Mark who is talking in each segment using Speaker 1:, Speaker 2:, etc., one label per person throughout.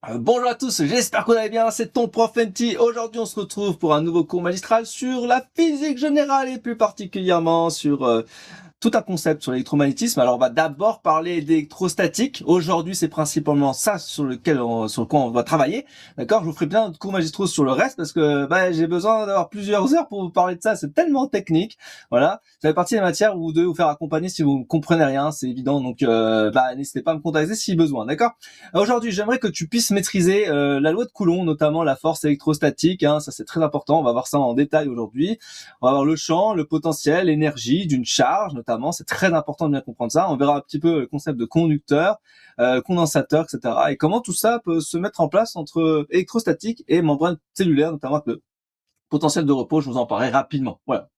Speaker 1: Bonjour à tous, j'espère que vous allez bien, c'est ton prof NT. Aujourd'hui on se retrouve pour un nouveau cours magistral sur la physique générale et plus particulièrement sur tout un concept sur l'électromagnétisme. Alors on va d'abord parler d'électrostatique. Aujourd'hui c'est principalement ça sur sur le quoi on va travailler. D'accord. Je vous ferai bien de cours magistraux sur le reste parce que j'ai besoin d'avoir plusieurs heures pour vous parler de ça. C'est tellement technique. Voilà. Ça fait partie des matières où vous devez vous faire accompagner si vous ne comprenez rien. C'est évident. Donc n'hésitez pas à me contacter si besoin. D'accord. Aujourd'hui j'aimerais que tu puisses maîtriser la loi de Coulomb, notamment la force électrostatique. Hein. Ça c'est très important. On va voir ça en détail aujourd'hui. On va voir le champ, le potentiel, l'énergie d'une charge, notamment. C'est très important de bien comprendre ça. On verra un petit peu le concept de conducteur, condensateur, etc. Et comment tout ça peut se mettre en place entre électrostatique et membrane cellulaire, notamment avec le potentiel de repos. Je vous en parlerai rapidement. Voilà.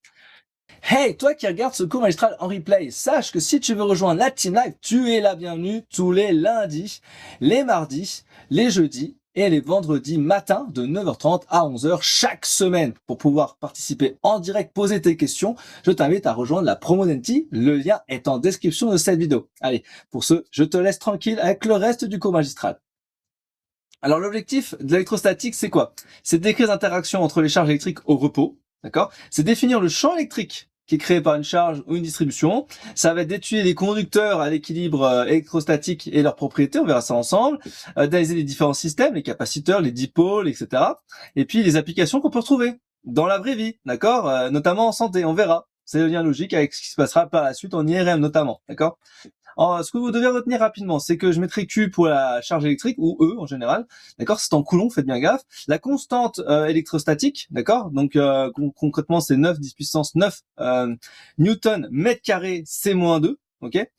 Speaker 1: Hey, toi qui regardes ce cours magistral en replay, sache que si tu veux rejoindre la Team Live, tu es la bienvenue tous les lundis, les mardis, les jeudis et les vendredis matin de 9h30 à 11h chaque semaine. Pour pouvoir participer en direct, poser tes questions, je t'invite à rejoindre la promo d'NT. Le lien est en description de cette vidéo. Allez, pour ce, je te laisse tranquille avec le reste du cours magistral. Alors l'objectif de l'électrostatique, c'est quoi? C'est décrire les interactions entre les charges électriques au repos, d'accord? C'est définir le champ électrique qui est créé par une charge ou une distribution. Ça va être d'étudier les conducteurs à l'équilibre électrostatique et leurs propriétés, on verra ça ensemble, d'analyser les différents systèmes, les capaciteurs, les dipôles, etc. Et puis les applications qu'on peut retrouver dans la vraie vie, d'accord, notamment en santé, on verra. C'est le lien logique avec ce qui se passera par la suite en IRM notamment, d'accord. Ce que vous devez retenir rapidement, c'est que je mettrai Q pour la charge électrique, ou E en général, d'accord. C'est en coulomb, faites bien gaffe. La constante électrostatique, d'accord. Donc concrètement, c'est 9 10 puissance 9 newton mètre carré C-2, ok.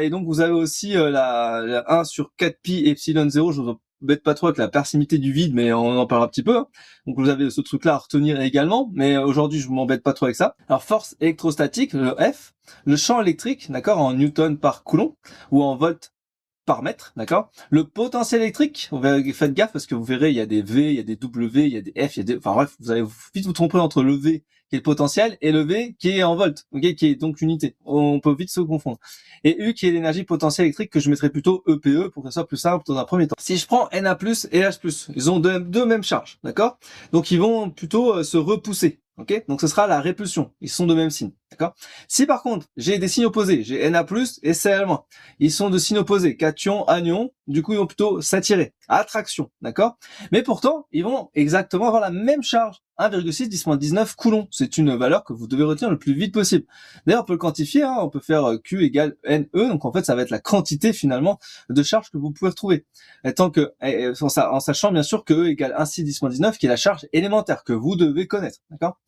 Speaker 1: Et donc vous avez aussi la 1 sur 4 pi epsilon 0, je vous embête pas trop avec la persimilité du vide, mais on en parlera un petit peu. Hein. Donc vous avez ce truc-là à retenir également, mais aujourd'hui je m'embête pas trop avec ça. Alors force électrostatique, le F, le champ électrique, d'accord, en newton par coulomb ou en volt par mètre, d'accord. Le potentiel électrique, faites gaffe parce que vous verrez, il y a des V, il y a des W, il y a des F, il y a des, enfin bref, vous allez vite vous tromper entre le V qui est le potentiel et le V qui est en volt, ok, qui est donc unité. On peut vite se confondre. Et U qui est l'énergie potentielle électrique que je mettrais plutôt EPE pour que ça soit plus simple dans un premier temps. Si je prends Na+ et H+, ils ont deux mêmes charges, d'accord. Donc ils vont plutôt se repousser. Ok, donc ce sera la répulsion. Ils sont de même signe, d'accord. Si par contre j'ai des signes opposés, j'ai Na+ et Cl-, ils sont de signes opposés, cation, anion, du coup ils vont plutôt s'attirer, attraction, d'accord. Mais pourtant ils vont exactement avoir la même charge, 1,6 10-19 coulombs. C'est une valeur que vous devez retenir le plus vite possible. D'ailleurs on peut le quantifier, hein, on peut faire Q égale Ne, donc en fait ça va être la quantité finalement de charge que vous pouvez retrouver. Et tant que, en sachant bien sûr que E égale 1,6 10-19 qui est la charge élémentaire que vous devez connaître, d'accord.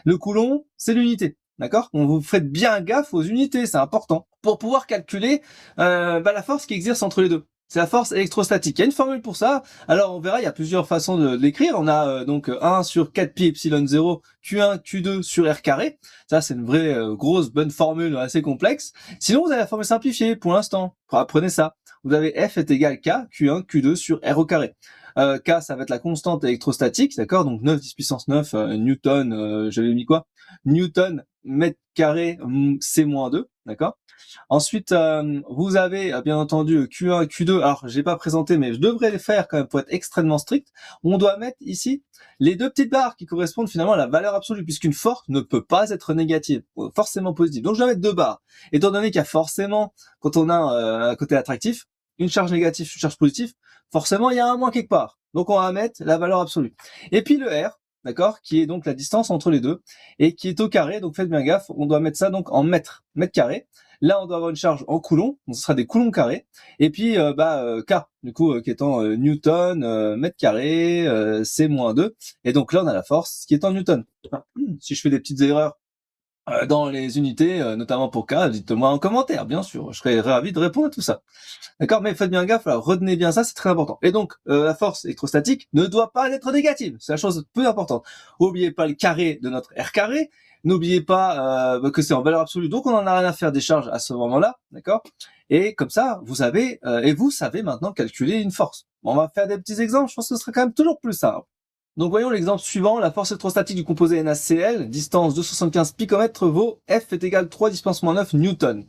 Speaker 1: Le coulomb, c'est l'unité. D'accord. Donc vous faites bien gaffe aux unités, c'est important. Pour pouvoir calculer la force qui exerce entre les deux. C'est la force électrostatique. Il y a une formule pour ça. Alors on verra, il y a plusieurs façons de l'écrire. On a donc 1 sur 4 pi epsilon 0 Q1 Q2 sur R carré. Ça c'est une vraie grosse bonne formule assez complexe. Sinon vous avez la formule simplifiée pour l'instant. Apprenez ça. Vous avez F est égal K Q1 Q2 sur R au carré. K, ça va être la constante électrostatique, d'accord. Donc 9 10 puissance 9 newton, j'avais mis quoi, newton mètre carré C-2, d'accord. Ensuite, vous avez bien entendu Q1 Q2. Alors j'ai pas présenté, mais je devrais les faire quand même pour être extrêmement strict. On doit mettre ici les deux petites barres qui correspondent finalement à la valeur absolue, puisqu'une force ne peut pas être négative, forcément positive. Donc je dois mettre deux barres. Étant donné qu'il y a forcément, quand on a un côté attractif, une charge négative, une charge positive, forcément il y a un moins quelque part. Donc on va mettre la valeur absolue. Et puis le R, d'accord, qui est donc la distance entre les deux, et qui est au carré, donc faites bien gaffe, on doit mettre ça donc en mètre carré. Là on doit avoir une charge en coulomb, donc ce sera des coulombs carrés, et puis K, du coup, qui est en newton, mètre carré, C-2, et donc là on a la force qui est en newton. Si je fais des petites erreurs dans les unités, notamment pour K, dites-moi en commentaire, bien sûr, je serais ravi de répondre à tout ça. D'accord, mais faites bien gaffe, alors retenez bien ça, c'est très important. Et donc, la force électrostatique ne doit pas être négative, c'est la chose peu importante. N'oubliez pas le carré de notre R carré, n'oubliez pas que c'est en valeur absolue, donc on n'en a rien à faire des charges à ce moment-là, d'accord. Et comme ça, vous avez, et vous savez maintenant calculer une force. Bon, on va faire des petits exemples, je pense que ce sera quand même toujours plus simple. Donc voyons l'exemple suivant, la force électrostatique du composé NaCl, distance 275 picomètres vaut F est égal 3 10 puissance -9 newton.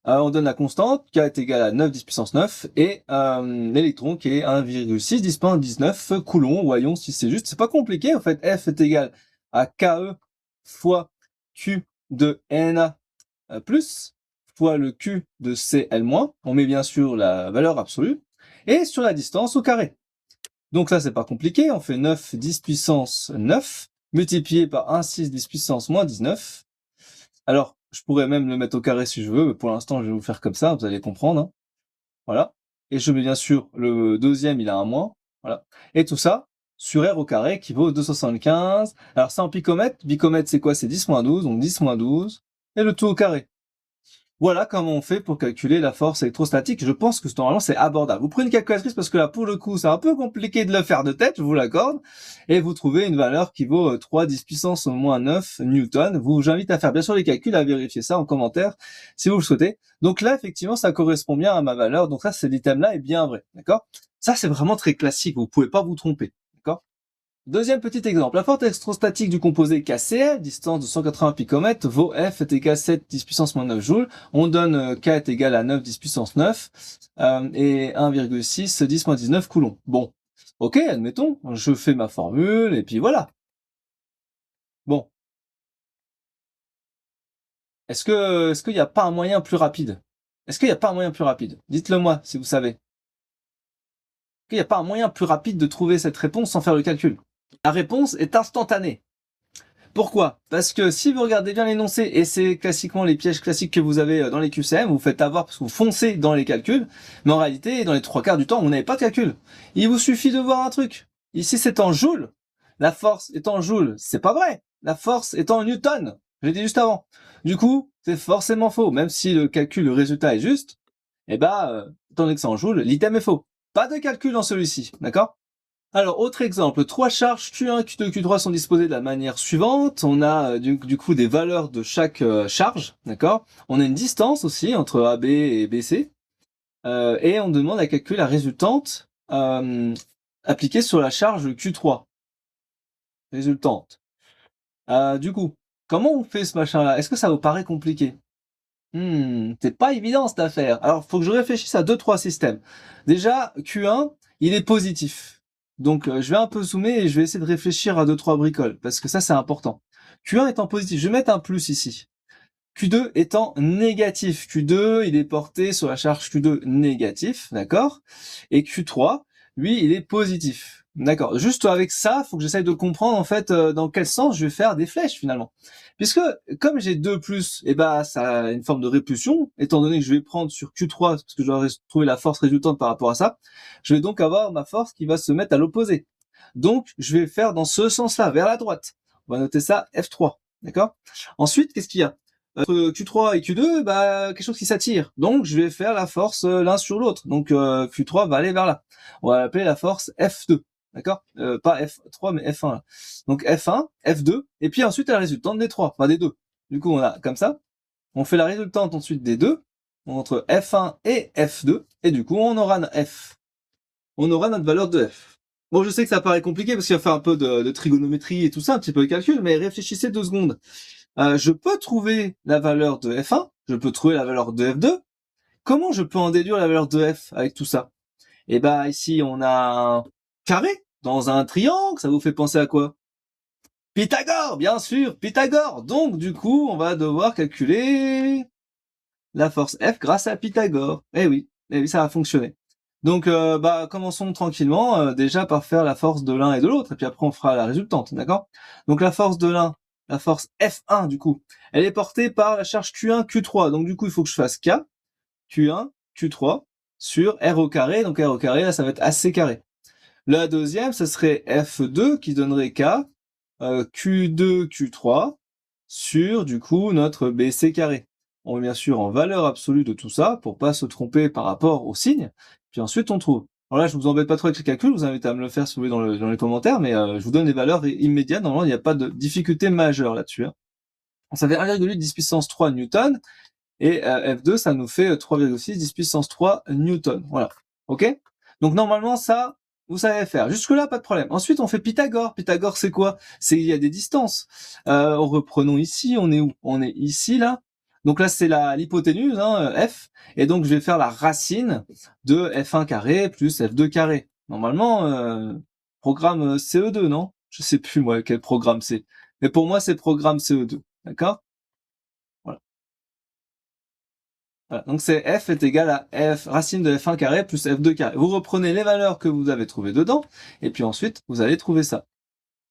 Speaker 1: On donne la constante, K est égal à 9 10 puissance 9, et l'électron qui est 1,6 10 puissance 19 coulombs. Voyons si c'est juste. C'est pas compliqué, en fait. F est égal à KE fois Q de Na plus fois le Q de Cl-. On met bien sûr la valeur absolue, et sur la distance au carré. Donc là, c'est pas compliqué. On fait 9 10 puissance 9 multiplié par 1 6 10 puissance moins 19. Alors, je pourrais même le mettre au carré si je veux, mais pour l'instant, je vais vous faire comme ça, vous allez comprendre. Hein. Voilà. Et je mets bien sûr le deuxième, il a un moins. Voilà. Et tout ça sur R au carré qui vaut 275. Alors, ça en picomètre. Picomètre, c'est quoi? C'est 10 moins 12, donc 10 moins 12. Et le tout au carré. Voilà comment on fait pour calculer la force électrostatique. Je pense que normalement c'est abordable. Vous prenez une calculatrice parce que là pour le coup c'est un peu compliqué de le faire de tête, je vous l'accorde, et vous trouvez une valeur qui vaut 3 10 puissance moins 9 newton. J'invite à faire bien sûr les calculs, à vérifier ça en commentaire si vous le souhaitez. Donc là effectivement ça correspond bien à ma valeur, donc ça cet item là est bien vrai, d'accord? Ça c'est vraiment très classique, vous pouvez pas vous tromper, d'accord? Deuxième petit exemple, la force électrostatique du composé KCl, distance de 180 picomètres, vaut F est égal à 7 10 puissance moins 9 joules. On donne K est égal à 9 10 puissance 9 et 1,6 10 moins 19 coulombs. Bon, ok, admettons, je fais ma formule et puis voilà. Bon, est-ce qu'il n'y a pas un moyen plus rapide? Est-ce qu'il n'y a pas un moyen plus rapide? Dites-le moi si vous savez. Est-ce qu'il n'y a pas un moyen plus rapide de trouver cette réponse sans faire le calcul? La réponse est instantanée. Pourquoi? Parce que si vous regardez bien l'énoncé, et c'est classiquement les pièges classiques que vous avez dans les QCM, vous faites avoir parce que vous foncez dans les calculs, mais en réalité, dans les 3/4 du temps, vous n'avez pas de calcul. Il vous suffit de voir un truc. Ici, c'est en joules. La force est en joules. C'est pas vrai. La force est en newton. Je l'ai dit juste avant. Du coup, c'est forcément faux. Même si le calcul, le résultat est juste, étant donné que c'est en joules, l'item est faux. Pas de calcul dans celui-ci. D'accord? Alors, autre exemple, trois charges Q1, Q2, Q3 sont disposées de la manière suivante. On a du coup des valeurs de chaque charge, d'accord? On a une distance aussi entre AB et BC. Et on demande à calculer la résultante appliquée sur la charge Q3. Résultante. Du coup, comment on fait ce machin-là? Est-ce que ça vous paraît compliqué? C'est pas évident cette affaire. Alors, faut que je réfléchisse à 2-3 systèmes. Déjà, Q1, il est positif. Donc, je vais un peu zoomer et je vais essayer de réfléchir à 2-3 bricoles, parce que ça, c'est important. Q1 étant positif, je vais mettre un plus ici. Q2 étant négatif. Q2, il est porté sur la charge Q2 négatif, d'accord? Et Q3, lui, il est positif. D'accord. Juste avec ça, faut que j'essaye de comprendre en fait dans quel sens je vais faire des flèches finalement. Puisque comme j'ai 2 plus, ça a une forme de répulsion, étant donné que je vais prendre sur Q3, parce que je dois trouver la force résultante par rapport à ça, je vais donc avoir ma force qui va se mettre à l'opposé. Donc je vais faire dans ce sens-là, vers la droite. On va noter ça F3. D'accord? Ensuite, qu'est-ce qu'il y a? Entre Q3 et Q2, quelque chose qui s'attire. Donc je vais faire la force l'un sur l'autre. Donc Q3 va aller vers là. On va l'appeler la force F2. D'accord? Pas F3 mais F1 là. Donc F1, F2, et puis ensuite la résultante des trois, enfin des deux. Du coup on a comme ça. On fait la résultante ensuite des deux, entre F1 et F2, et du coup on aura F. On aura notre valeur de F. Bon, je sais que ça paraît compliqué parce qu'il va faire un peu de trigonométrie et tout ça, un petit peu de calcul, mais réfléchissez 2 secondes. Je peux trouver la valeur de F1, je peux trouver la valeur de F2. Comment je peux en déduire la valeur de F avec tout ça? Ici, on a un carré dans un triangle, ça vous fait penser à quoi? Pythagore, bien sûr, Pythagore. Donc, du coup, on va devoir calculer la force F grâce à Pythagore. Eh oui, ça a fonctionné. Donc, commençons tranquillement, déjà par faire la force de l'un et de l'autre, et puis après on fera la résultante, d'accord? Donc la force de l'un, la force F1 du coup, elle est portée par la charge Q1, Q3. Donc du coup, il faut que je fasse K, Q1, Q3 sur R au carré. Donc R au carré, là, ça va être AC carré. La deuxième, ce serait F2 qui donnerait K, Q2, Q3 sur du coup notre BC carré. On met bien sûr en valeur absolue de tout ça pour pas se tromper par rapport au signe. Puis ensuite on trouve. Alors là je vous embête pas trop avec les calculs, je vous invite à me le faire si vous voulez dans les commentaires, mais je vous donne les valeurs immédiates. Normalement il n'y a pas de difficulté majeure là-dessus. Hein. Ça fait 1,8 10 puissance 3 newton et F2 ça nous fait 3,6 10 puissance 3 newton. Voilà. Ok? Donc normalement ça vous savez faire. Jusque-là, pas de problème. Ensuite, on fait Pythagore. Pythagore, c'est quoi? Il y a des distances. Reprenons ici. On est où? On est ici, là. Donc là, c'est l'hypoténuse, hein, F. Et donc, je vais faire la racine de F1 carré plus F2 carré. Normalement, programme CE2, non? Je sais plus, moi, quel programme c'est. Mais pour moi, c'est programme CE2. D'accord? Voilà. Voilà. Donc, c'est F est égal à F, racine de F1 carré plus F2 carré. Vous reprenez les valeurs que vous avez trouvées dedans. Et puis ensuite, vous allez trouver ça.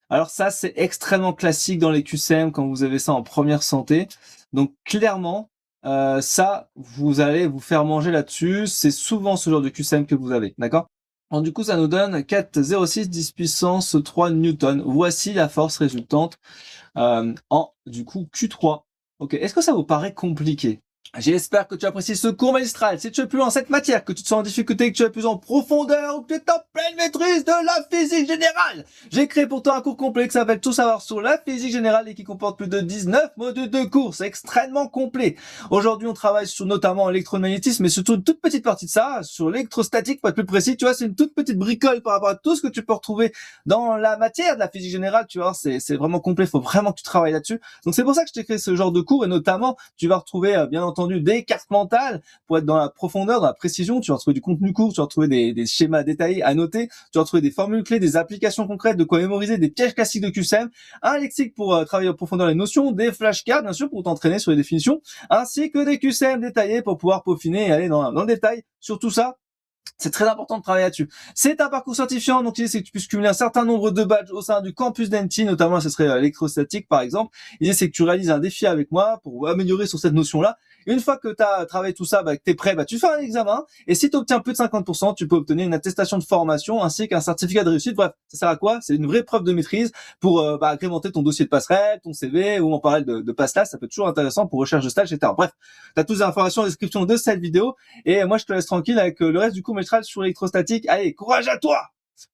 Speaker 1: Alors ça, c'est extrêmement classique dans les QCM quand vous avez ça en première santé. Donc clairement, ça, vous allez vous faire manger là-dessus. C'est souvent ce genre de QCM que vous avez, d'accord? Alors du coup, ça nous donne 4,06 10 puissance 3 newtons. Voici la force résultante en du coup Q3. Ok, est-ce que ça vous paraît compliqué? J'espère que tu apprécies ce cours magistral. Si tu es plus en cette matière, que tu te sens en difficulté, que tu es plus en profondeur ou que tu es en pleine maîtrise de la physique générale, j'ai créé pour toi un cours complet qui s'appelle Tout savoir sur la physique générale et qui comporte plus de 19 modules de cours. C'est extrêmement complet. Aujourd'hui, on travaille sur notamment l'électromagnétisme, mais surtout une toute petite partie de ça, sur l'électrostatique, pour être plus précis. Tu vois, c'est une toute petite bricole par rapport à tout ce que tu peux retrouver dans la matière de la physique générale. Tu vois, c'est vraiment complet. Il faut vraiment que tu travailles là-dessus. Donc c'est pour ça que je t'ai créé ce genre de cours et notamment, tu vas retrouver bien entendu des cartes mentales pour être dans la profondeur, dans la précision. Tu vas retrouver du contenu court, tu vas retrouver des schémas détaillés à noter, tu vas retrouver des formules clés, des applications concrètes, de quoi mémoriser, des pièges classiques de QCM, un lexique pour travailler en profondeur les notions, des flashcards bien sûr pour t'entraîner sur les définitions, ainsi que des QCM détaillés pour pouvoir peaufiner et aller dans le détail sur tout ça. C'est très important de travailler là-dessus. C'est un parcours certifiant, donc l'idée c'est que tu puisses cumuler un certain nombre de badges au sein du campus d'Enti, notamment ce serait l'électrostatique par exemple. L'idée c'est que tu réalises un défi avec moi pour améliorer sur cette notion-là. Une fois que tu as travaillé tout ça, que tu es prêt, tu fais un examen et si tu obtiens plus de 50%, tu peux obtenir une attestation de formation ainsi qu'un certificat de réussite. Bref, ça sert à quoi? C'est une vraie preuve de maîtrise pour agrémenter ton dossier de passerelle, ton CV ou en parallèle de passe-là. Ça peut être toujours intéressant pour recherche de stage, etc. Bref, tu as toutes les informations en description de cette vidéo et moi je te laisse tranquille avec le reste du cours magistral sur l'électrostatique. Allez, courage à toi!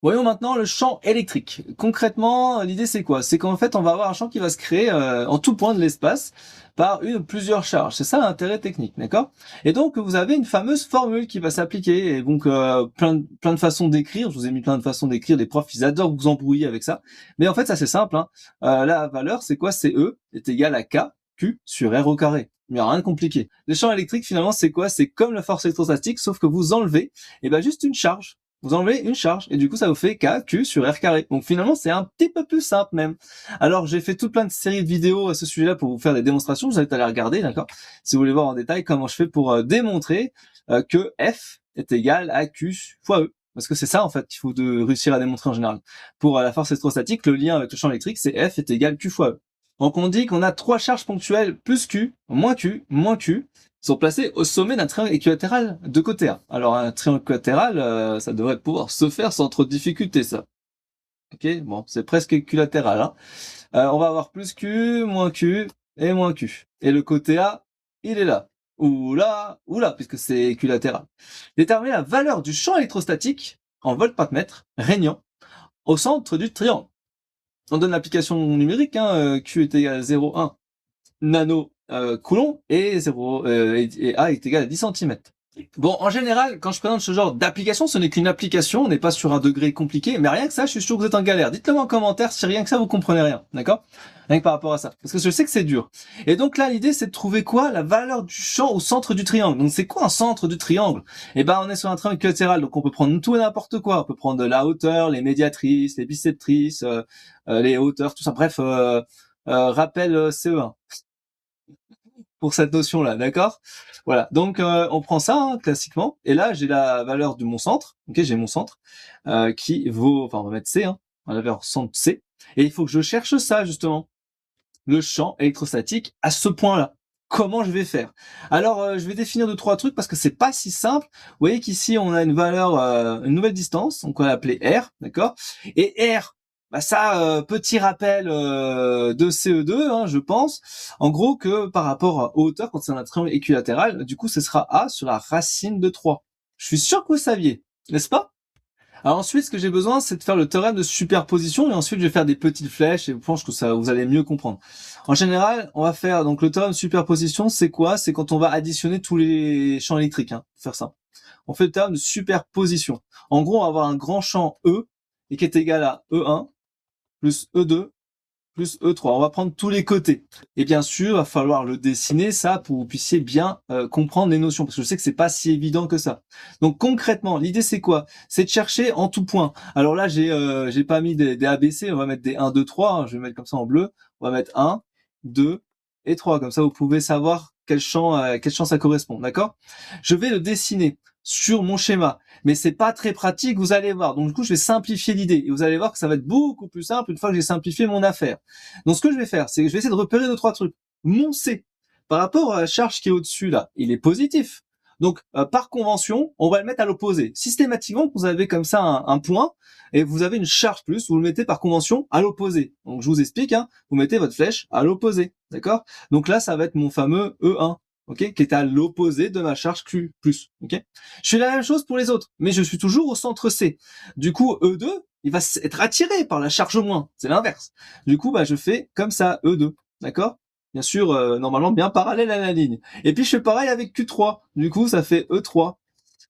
Speaker 1: Voyons maintenant le champ électrique. Concrètement, l'idée c'est quoi? C'est qu'en fait, on va avoir un champ qui va se créer en tout point de l'espace par une ou plusieurs charges. C'est ça l'intérêt technique, d'accord? Et donc, vous avez une fameuse formule qui va s'appliquer. Et donc, plein de façons d'écrire. Je vous ai mis plein de façons d'écrire. Les profs, ils adorent vous embrouiller avec ça. Mais en fait, ça c'est simple. Hein. La valeur, c'est quoi? C'est E est égal à K, Q sur R au carré. Il n'y a rien de compliqué. Le champ électrique, finalement, c'est quoi? C'est comme la force électrostatique, sauf que vous enlevez juste une charge. Vous enlevez une charge et du coup ça vous fait K, Q sur R carré. Donc finalement c'est un petit peu plus simple même. Alors j'ai fait toute plein de séries de vidéos à ce sujet-là pour vous faire des démonstrations, vous allez aller regarder, d'accord? Si vous voulez voir en détail comment je fais pour démontrer que F est égal à Q fois E. Parce que c'est ça en fait qu'il faut réussir à démontrer en général. Pour la force électrostatique, le lien avec le champ électrique c'est F est égal Q fois E. Donc on dit qu'on a trois charges ponctuelles plus Q, moins Q, moins Q, sont placés au sommet d'un triangle équilatéral de côté A. Alors un triangle équilatéral, ça devrait pouvoir se faire sans trop de difficulté, ça. Ok, bon, c'est presque équilatéral. Hein. On va avoir plus Q, moins Q et moins Q. Et le côté A, il est là. Ou là, puisque c'est équilatéral. Déterminer la valeur du champ électrostatique en volts par mètre régnant au centre du triangle. On donne l'application numérique, hein, Q est égal à 0,1 nano coulomb et 0 et A est égal à 10 cm. Bon, en général, quand je présente ce genre d'application, ce n'est qu'une application, on n'est pas sur un degré compliqué, mais rien que ça, je suis sûr que vous êtes en galère. Dites-le moi en commentaire si rien que ça, vous comprenez rien, d'accord? Rien que par rapport à ça. Parce que je sais que c'est dur. Et donc là, l'idée, c'est de trouver quoi? La valeur du champ au centre du triangle. Donc c'est quoi un centre du triangle? Eh ben, on est sur un triangle équilatéral, donc on peut prendre tout et n'importe quoi. On peut prendre la hauteur, les médiatrices, les bisectrices, les hauteurs, tout ça. Bref, rappel CE1 pour cette notion-là, d'accord? Voilà, donc on prend ça hein, classiquement, et là j'ai la valeur de mon centre, ok, j'ai mon centre qui vaut, enfin on va mettre C, hein, on va valeur centre C, et il faut que je cherche ça justement, le champ électrostatique à ce point-là. Comment je vais faire? Alors je vais définir deux trois trucs parce que c'est pas si simple. Vous voyez qu'ici on a une valeur, une nouvelle distance, donc on va l'appeler R, d'accord? Et R, petit rappel de CE2, hein, je pense. En gros que par rapport aux hauteurs, quand c'est un triangle équilatéral, du coup ce sera A sur la racine de 3. Je suis sûr que vous saviez, n'est-ce pas? Alors ensuite, ce que j'ai besoin, c'est de faire le théorème de superposition et ensuite je vais faire des petites flèches et je pense que ça vous allez mieux comprendre. En général, on va faire donc le théorème de superposition, c'est quoi? C'est quand on va additionner tous les champs électriques, hein, pour faire ça. On fait le théorème de superposition. En gros, on va avoir un grand champ E et qui est égal à E1 plus E2 plus E3. On va prendre tous les côtés. Et bien sûr, il va falloir le dessiner, ça, pour que vous puissiez bien comprendre les notions, parce que je sais que c'est pas si évident que ça. Donc concrètement, l'idée c'est quoi? C'est de chercher en tout point. Alors là, j'ai pas mis des ABC, on va mettre des 1, 2, 3, hein, je vais mettre comme ça en bleu. On va mettre 1, 2 et 3, comme ça vous pouvez savoir quel champ ça correspond, d'accord? Je vais le dessiner sur mon schéma, mais c'est pas très pratique, vous allez voir. Donc du coup, je vais simplifier l'idée et vous allez voir que ça va être beaucoup plus simple une fois que j'ai simplifié mon affaire. Donc ce que je vais faire, c'est que je vais essayer de repérer 2-3 trucs. Mon C, par rapport à la charge qui est au-dessus là, il est positif. Donc par convention, on va le mettre à l'opposé. Systématiquement, vous avez comme ça un point et vous avez une charge plus, vous le mettez par convention à l'opposé. Donc je vous explique, hein, vous mettez votre flèche à l'opposé, d'accord? Donc là, ça va être mon fameux E1. Ok, qui est à l'opposé de ma charge Q+. Ok, je fais la même chose pour les autres, mais je suis toujours au centre C. Du coup, E2, il va être attiré par la charge moins. C'est l'inverse. Du coup, je fais comme ça, E2. D'accord? Bien sûr, normalement bien parallèle à la ligne. Et puis je fais pareil avec Q3. Du coup, ça fait E3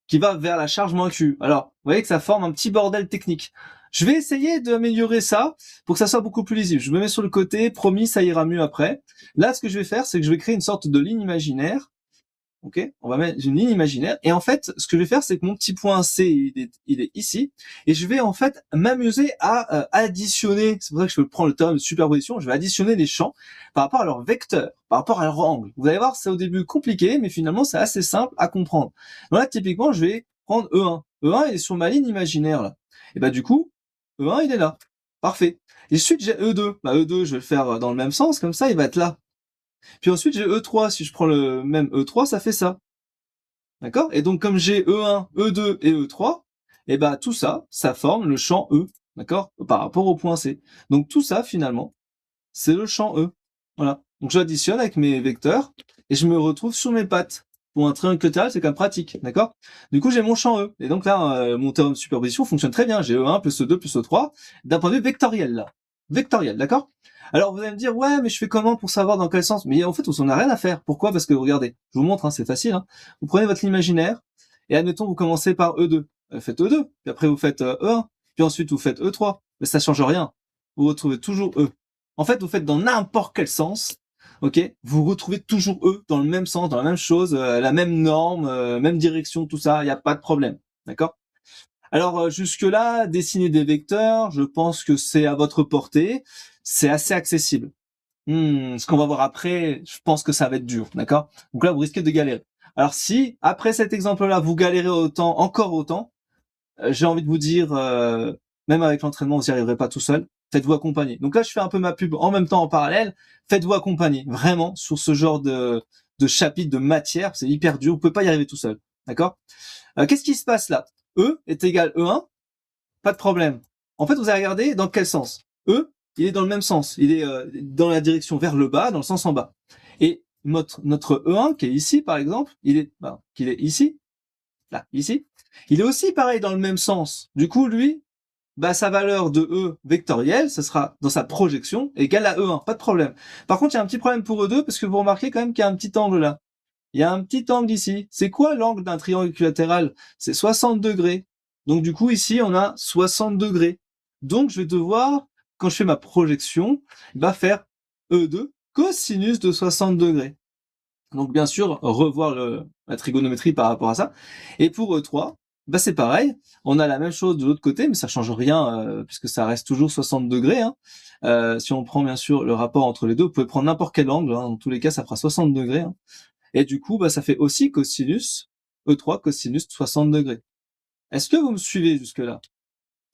Speaker 1: qui va vers la charge moins Q. Alors, vous voyez que ça forme un petit bordel technique. Je vais essayer d'améliorer ça pour que ça soit beaucoup plus lisible. Je me mets sur le côté, promis, ça ira mieux après. Là, ce que je vais faire, c'est que je vais créer une sorte de ligne imaginaire. Ok, on va mettre une ligne imaginaire. Et en fait, ce que je vais faire, c'est que mon petit point C, il est ici. Et je vais en fait m'amuser à additionner. C'est pour ça que je prends le terme de superposition. Je vais additionner les champs par rapport à leur vecteur, par rapport à leur angle. Vous allez voir, c'est au début compliqué, mais finalement, c'est assez simple à comprendre. Donc là, typiquement, je vais prendre E1. E1, il est sur ma ligne imaginaire, là. Et du coup, E1, il est là. Parfait. Et ensuite, j'ai E2. E2, je vais le faire dans le même sens. Comme ça, il va être là. Puis ensuite, j'ai E3. Si je prends le même E3, ça fait ça. D'accord? Et donc, comme j'ai E1, E2 et E3, tout ça, ça forme le champ E. D'accord? Par rapport au point C. Donc, tout ça, finalement, c'est le champ E. Voilà. Donc, j'additionne avec mes vecteurs et je me retrouve sur mes pattes. Pour un triangle latéral, c'est quand même pratique. D'accord? Du coup, j'ai mon champ E. Et donc là, mon théorème de superposition fonctionne très bien. J'ai E1 plus E2 plus E3 d'un point de vue vectoriel, là. Vectoriel, d'accord? Alors, vous allez me dire, ouais, mais je fais comment pour savoir dans quel sens? Mais en fait, on n'a rien à faire. Pourquoi? Parce que, regardez, je vous montre, hein, c'est facile. Hein. Vous prenez votre imaginaire et admettons, vous commencez par E2. Faites E2, puis après, vous faites E1, puis ensuite, vous faites E3. Mais ça change rien. Vous retrouvez toujours E. En fait, vous faites dans n'importe quel sens, ok, vous retrouvez toujours eux dans le même sens, dans la même chose, la même norme, même direction, tout ça, il n'y a pas de problème, d'accord? Alors jusque-là, dessiner des vecteurs, je pense que c'est à votre portée, c'est assez accessible. Ce qu'on va voir après, je pense que ça va être dur, d'accord? Donc là, vous risquez de galérer. Alors si, après cet exemple-là, vous galérez autant, encore autant, j'ai envie de vous dire, même avec l'entraînement, vous n'y arriverez pas tout seul. Faites-vous accompagner. Donc là, je fais un peu ma pub en même temps en parallèle. Faites-vous accompagner, vraiment, sur ce genre de chapitre, de matière. C'est hyper dur. Vous pouvez pas y arriver tout seul. D'accord? Qu'est-ce qui se passe là? E est égal E1. Pas de problème. En fait, vous allez regarder dans quel sens. E, il est dans le même sens. Il est dans la direction vers le bas, dans le sens en bas. Et notre E1, qui est ici, par exemple, qu'il est ici, là, ici, il est aussi pareil dans le même sens. Du coup, lui, sa valeur de E vectorielle, ce sera dans sa projection égale à E1, pas de problème. Par contre, il y a un petit problème pour E2 parce que vous remarquez quand même qu'il y a un petit angle là. Il y a un petit angle ici. C'est quoi l'angle d'un triangle équilatéral? C'est 60 degrés. Donc du coup, ici, on a 60 degrés. Donc je vais devoir, quand je fais ma projection, faire E2 cosinus de 60 degrés. Donc bien sûr, revoir la trigonométrie par rapport à ça. Et pour E3, c'est pareil. On a la même chose de l'autre côté, mais ça change rien puisque ça reste toujours 60 degrés. Hein. Si on prend bien sûr le rapport entre les deux, vous pouvez prendre n'importe quel angle. Hein. Dans tous les cas, ça fera 60 degrés. Hein. Et du coup, ça fait aussi cosinus E3 cosinus 60 degrés. Est-ce que vous me suivez jusque-là?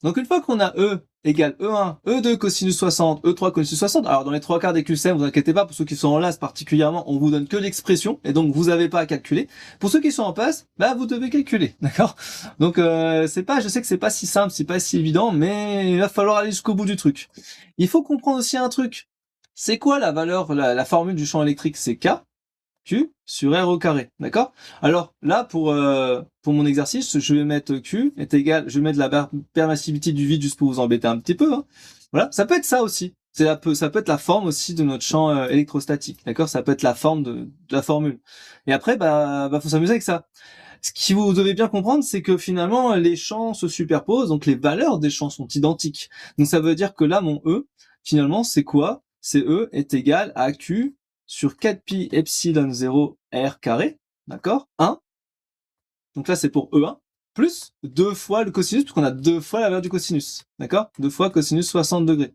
Speaker 1: Donc une fois qu'on a E égale E1, E2 cosinus 60, E3 cosinus 60, alors dans les trois quarts des QCM, vous inquiétez pas, pour ceux qui sont en LAS particulièrement, on vous donne que l'expression, et donc vous n'avez pas à calculer. Pour ceux qui sont en passe, vous devez calculer, d'accord? Donc je sais que c'est pas si simple, c'est pas si évident, mais il va falloir aller jusqu'au bout du truc. Il faut comprendre aussi un truc. C'est quoi la valeur, la formule du champ électrique? C'est K, Q sur R au carré, d'accord? Alors là, pour mon exercice, je vais mettre Q est égal, je vais mettre la permissivité du vide juste pour vous embêter un petit peu. Hein. Voilà, ça peut être ça aussi. Ça peut être la forme aussi de notre champ électrostatique, d'accord? Ça peut être la forme de la formule. Et après, faut s'amuser avec ça. Ce qui vous devez bien comprendre, c'est que finalement, les champs se superposent, donc les valeurs des champs sont identiques. Donc ça veut dire que là, mon E, finalement, c'est quoi? CE est égal à Q sur 4 pi epsilon 0 R carré, d'accord, 1. Donc là, c'est pour E1, plus 2 fois le cosinus, puisqu'on a 2 fois la valeur du cosinus, d'accord, 2 fois cosinus 60 degrés.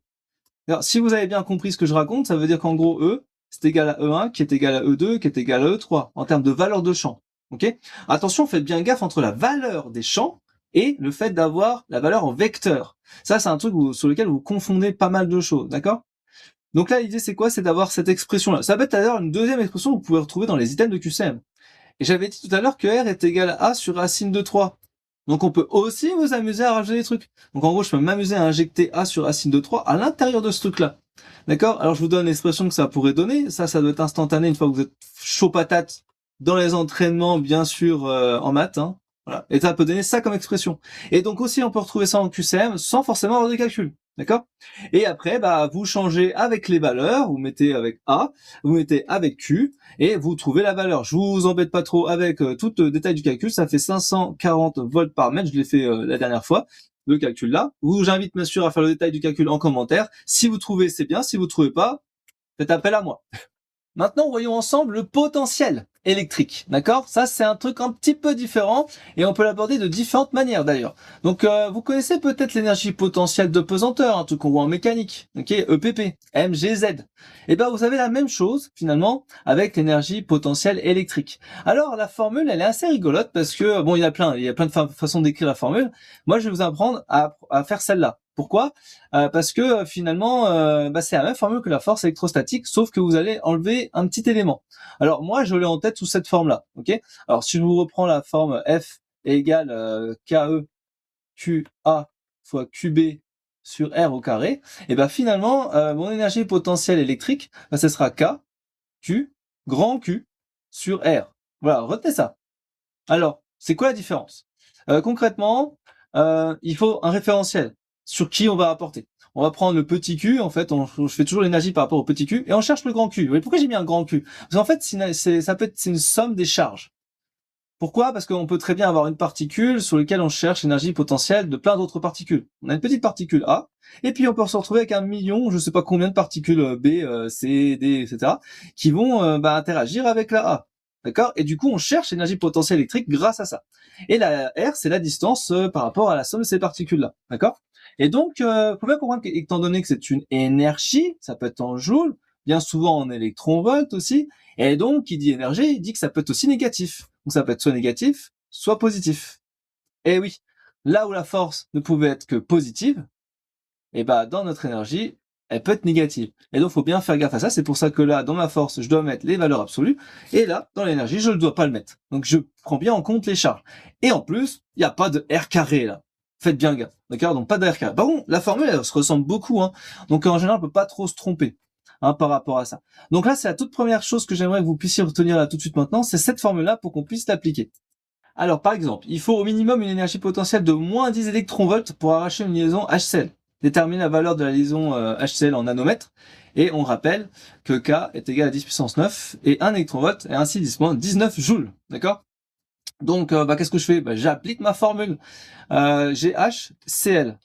Speaker 1: Alors, si vous avez bien compris ce que je raconte, ça veut dire qu'en gros, E, c'est égal à E1, qui est égal à E2, qui est égal à E3, en termes de valeur de champ, ok. Attention, faites bien gaffe entre la valeur des champs et le fait d'avoir la valeur en vecteur. Ça, c'est un truc sur lequel vous confondez pas mal de choses, d'accord. Donc là, l'idée, c'est quoi? C'est d'avoir cette expression-là. Ça peut être d'ailleurs une deuxième expression que vous pouvez retrouver dans les items de QCM. Et j'avais dit tout à l'heure que R est égal à A sur racine de 3. Donc on peut aussi vous amuser à rajouter des trucs. Donc en gros, je peux m'amuser à injecter A sur racine de 3 à l'intérieur de ce truc-là. D'accord? Alors je vous donne l'expression que ça pourrait donner. Ça doit être instantané une fois que vous êtes chaud patate dans les entraînements, bien sûr, en maths. Hein. Voilà. Et ça peut donner ça comme expression. Et donc aussi, on peut retrouver ça en QCM sans forcément avoir de calcul. D'accord? Et après, bah, vous changez avec les valeurs, vous mettez avec A, vous mettez avec Q, et vous trouvez la valeur. Je vous embête pas trop avec tout le détail du calcul, ça fait 540 volts par mètre, je l'ai fait la dernière fois, le calcul là. J'invite bien sûr à faire le détail du calcul en commentaire. Si vous trouvez, c'est bien, si vous trouvez pas, faites appel à moi. Maintenant, voyons ensemble le potentiel électrique, d'accord? Ça, c'est un truc un petit peu différent et on peut l'aborder de différentes manières d'ailleurs. Donc, vous connaissez peut-être l'énergie potentielle de pesanteur, un truc qu'on voit en mécanique, ok? EPP, MGZ. Et ben, vous avez la même chose finalement avec l'énergie potentielle électrique. Alors, la formule, elle est assez rigolote parce que bon, il y a plein de façons d'écrire la formule. Moi, je vais vous apprendre à faire celle-là. Pourquoi? Parce que finalement, c'est la même formule que la force électrostatique, sauf que vous allez enlever un petit élément. Alors moi, je l'ai en tête sous cette forme-là. Ok. Alors si je vous reprends la forme F égale KE QA fois QB sur R au carré, et ben finalement, mon énergie potentielle électrique, ce sera K Q grand Q sur R. Voilà, retenez ça. Alors, c'est quoi la différence? Concrètement, il faut un référentiel sur qui on va apporter. On va prendre le petit q, en fait, je fais toujours l'énergie par rapport au petit q, et on cherche le grand q. Vous voyez pourquoi j'ai mis un grand q? Parce qu'en fait, c'est une somme des charges. Pourquoi? Parce qu'on peut très bien avoir une particule sur laquelle on cherche l'énergie potentielle de plein d'autres particules. On a une petite particule A, et puis on peut se retrouver avec un million, je sais pas combien de particules B, C, D, etc., qui vont interagir avec la A. D'accord? Et du coup, on cherche l'énergie potentielle électrique grâce à ça. Et la R, c'est la distance par rapport à la somme de ces particules-là. D'accord? Et donc, faut bien comprendre qu'étant donné que c'est une énergie, ça peut être en joules, bien souvent en électronvolts aussi, et donc, qui dit énergie, il dit que ça peut être aussi négatif. Donc ça peut être soit négatif, soit positif. Et oui, là où la force ne pouvait être que positive, et dans notre énergie, elle peut être négative. Et donc, faut bien faire gaffe à ça. C'est pour ça que là, dans ma force, je dois mettre les valeurs absolues. Et là, dans l'énergie, je ne dois pas le mettre. Donc, je prends bien en compte les charges. Et en plus, il n'y a pas de R carré, là. Faites bien gaffe. D'accord? Donc, pas de R carré. Par contre, la formule, elle se ressemble beaucoup, hein. Donc, en général, on peut pas trop se tromper, hein, par rapport à ça. Donc là, c'est la toute première chose que j'aimerais que vous puissiez retenir là tout de suite maintenant. C'est cette formule-là pour qu'on puisse l'appliquer. Alors, par exemple, il faut au minimum une énergie potentielle de moins 10 électronvolts pour arracher une liaison HCl. Déterminer la valeur de la liaison HCl en nanomètres. Et on rappelle que K est égal à 10 puissance 9 et 1 électronvolt est ainsi 19 joules. D'accord? Donc, qu'est-ce que je fais? J'applique ma formule. GHCl.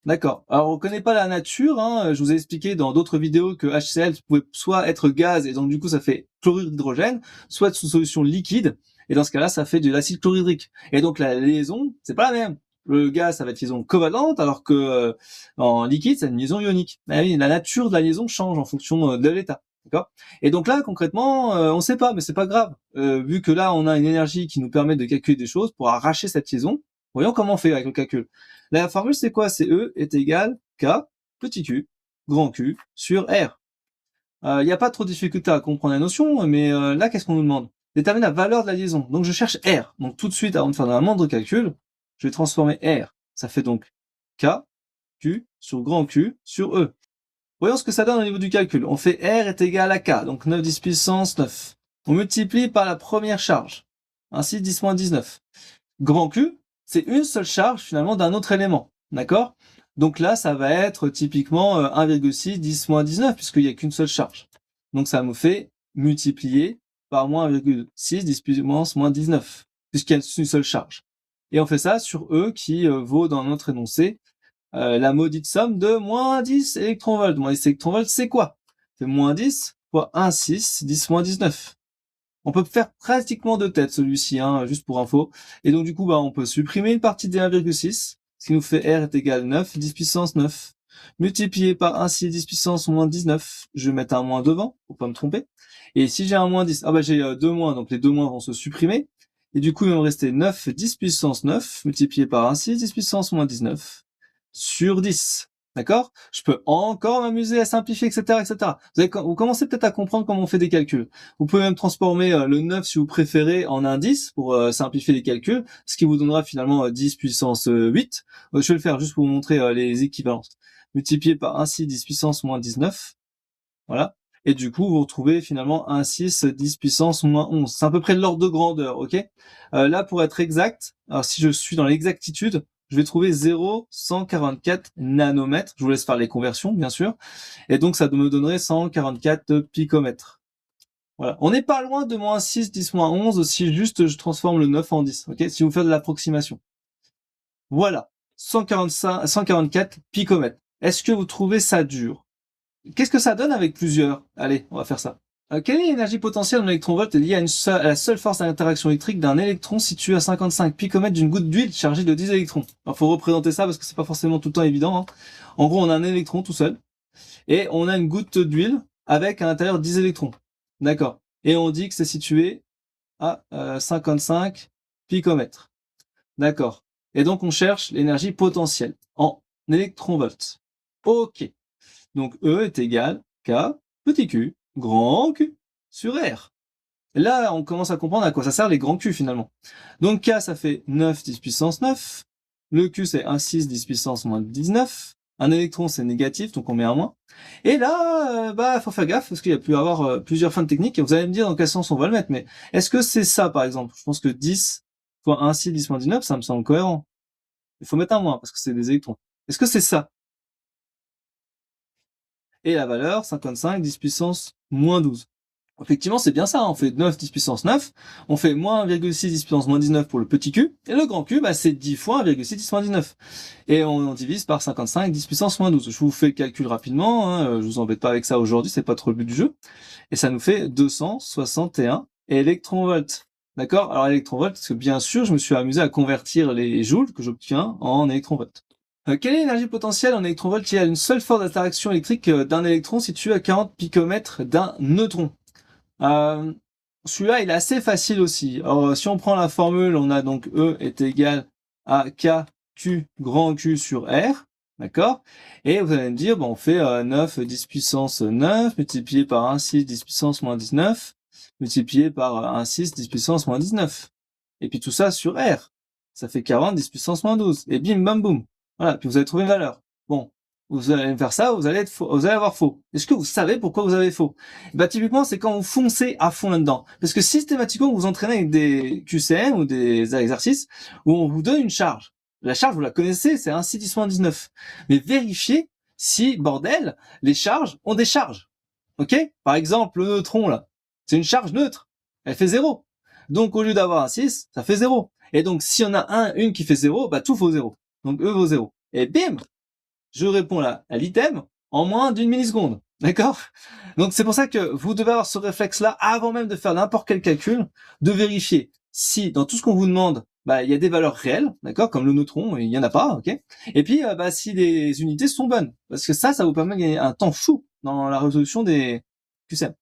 Speaker 1: D'accord. Alors, on connaît pas la nature, hein. Je vous ai expliqué dans d'autres vidéos que HCl pouvait soit être gaz, et donc du coup, ça fait chlorure d'hydrogène, soit sous solution liquide, et dans ce cas-là, ça fait de l'acide chlorhydrique. Et donc, la liaison, c'est pas la même. Le gaz, ça va être liaison covalente, alors que en liquide, c'est une liaison ionique. Oui, la nature de la liaison change en fonction de l'état. D'accord. Et donc là, concrètement, on sait pas, mais c'est pas grave. Vu que là, on a une énergie qui nous permet de calculer des choses pour arracher cette liaison, voyons comment on fait avec le calcul. La formule, c'est quoi? C'est E est égal K, petit q, grand Q, sur R. Il n'y a pas trop de difficulté à comprendre la notion, mais là, qu'est-ce qu'on nous demande? Déterminer la valeur de la liaison. Donc, je cherche R. Donc, tout de suite, avant de faire un moindre calcul, je vais transformer R. Ça fait donc K, Q, sur grand Q, sur E. Voyons ce que ça donne au niveau du calcul. On fait R est égal à K, donc 9 10 puissance 9. On multiplie par la première charge. Ainsi, 10 moins 19. Grand Q, c'est une seule charge finalement d'un autre élément, d'accord? Donc là, ça va être typiquement 1,6 10 moins 19 puisqu'il n'y a qu'une seule charge. Donc ça me fait multiplier par moins 1,6 10 puissance moins 19 puisqu'il y a une seule charge. Et on fait ça sur E qui vaut dans notre énoncé la maudite somme de moins 10 électronvolts. Moins 10 électronvolts, c'est quoi? fait moins 10 fois 1, 6, 10 moins 19. On peut faire pratiquement de tête celui-ci, hein, juste pour info. Et donc du coup, on peut supprimer une partie des 1,6, ce qui nous fait R est égal à 9, 10 puissance 9. Multiplié par 1, 6, 10 puissance moins 19. Je vais mettre un moins devant, pour pas me tromper. Et si j'ai un moins 10, j'ai deux moins, donc les deux moins vont se supprimer. Et du coup, il va me rester 9, 10 puissance 9, multiplié par 1, 6, 10 puissance moins 19, sur 10. D'accord? Je peux encore m'amuser à simplifier, etc., etc. Vous commencez peut-être à comprendre comment on fait des calculs. Vous pouvez même transformer le 9, si vous préférez, en un 10 pour simplifier les calculs, ce qui vous donnera finalement 10 puissance 8. Je vais le faire juste pour vous montrer les équivalences. Multiplié par 1, 6, 10 puissance moins 19. Voilà. Et du coup, vous retrouvez finalement 1, 6, 10 puissance moins 11. C'est à peu près de l'ordre de grandeur, ok? Là, pour être exact, alors si je suis dans l'exactitude, je vais trouver 0,144 nanomètres. Je vous laisse faire les conversions, bien sûr. Et donc, ça me donnerait 144 picomètres. Voilà. On n'est pas loin de moins 6, 10, moins 11, si juste je transforme le 9 en 10, ok? Si vous faites de l'approximation. Voilà. 144 picomètres. Est-ce que vous trouvez ça dur? Qu'est-ce que ça donne avec plusieurs? Allez, on va faire ça. Quelle est l'énergie potentielle en électronvolt liée à la seule force d'interaction électrique d'un électron situé à 55 picomètres d'une goutte d'huile chargée de 10 électrons? Alors, faut représenter ça parce que c'est pas forcément tout le temps évident, hein. En gros, on a un électron tout seul et on a une goutte d'huile avec à l'intérieur 10 électrons. D'accord. Et on dit que c'est situé à 55 picomètres. D'accord. Et donc, on cherche l'énergie potentielle en électronvolts. Ok. Donc E est égal K, petit q, grand Q, sur R. Là, on commence à comprendre à quoi ça sert les grands Q finalement. Donc K, ça fait 9, 10 puissance 9. Le Q, c'est 1, 6, 10 puissance moins 19. Un électron, c'est négatif, donc on met un moins. Et là, faut faire gaffe, parce qu'il y a pu y avoir plusieurs fins de technique. Et vous allez me dire dans quel sens on va le mettre. Mais est-ce que c'est ça, par exemple? Je pense que 10 fois 1, 6, 10 moins 19, ça me semble cohérent. Il faut mettre un moins, parce que c'est des électrons. Est-ce que c'est ça? Et la valeur, 55, 10 puissance moins 12. Effectivement, c'est bien ça, on fait 9, 10 puissance 9, on fait moins 1,6, 10 puissance moins 19 pour le petit q, et le grand q, c'est 10 fois 1,6, 10 moins 19. Et on divise par 55, 10 puissance moins 12. Je vous fais le calcul rapidement, hein, je vous embête pas avec ça aujourd'hui, c'est pas trop le but du jeu. Et ça nous fait 261 électronvolts. D'accord? Alors électronvolts, parce que bien sûr, je me suis amusé à convertir les joules que j'obtiens en électronvolts. Quelle est l'énergie potentielle en électronvolts qui a une seule force d'interaction électrique d'un électron situé à 40 picomètres d'un neutron? Celui-là, il est assez facile aussi. Alors, si on prend la formule, on a donc E est égal à KQ grand Q sur R, d'accord? Et vous allez me dire, on fait 9, 10 puissance 9, multiplié par 1, 6, 10 puissance moins 19, multiplié par 1, 6, 10 puissance moins 19. Et puis tout ça sur R. Ça fait 40, 10 puissance moins 12. Et bim, bam, boum. Voilà, puis vous allez trouver une valeur. Bon, vous allez faire ça, vous allez avoir faux. Est-ce que vous savez pourquoi vous avez faux? Typiquement, c'est quand vous foncez à fond là-dedans. Parce que systématiquement, vous vous entraînez avec des QCM ou des exercices où on vous donne une charge. La charge, vous la connaissez, c'est 1, 6, 10 moins 19. Mais vérifiez si, bordel, les charges ont des charges. Ok? Par exemple, le neutron, là, c'est une charge neutre. Elle fait 0. Donc, au lieu d'avoir un 6, ça fait 0. Et donc, si on a une qui fait 0, tout vaut 0. Donc, E vaut 0. Et bim! Je réponds là à l'item en moins d'une milliseconde. D'accord? Donc, c'est pour ça que vous devez avoir ce réflexe-là avant même de faire n'importe quel calcul, de vérifier si, dans tout ce qu'on vous demande, il y a des valeurs réelles, d'accord? Comme le neutron, il y en a pas, ok? Et puis, si les unités sont bonnes. Parce que ça vous permet de gagner un temps fou dans la résolution des QCM.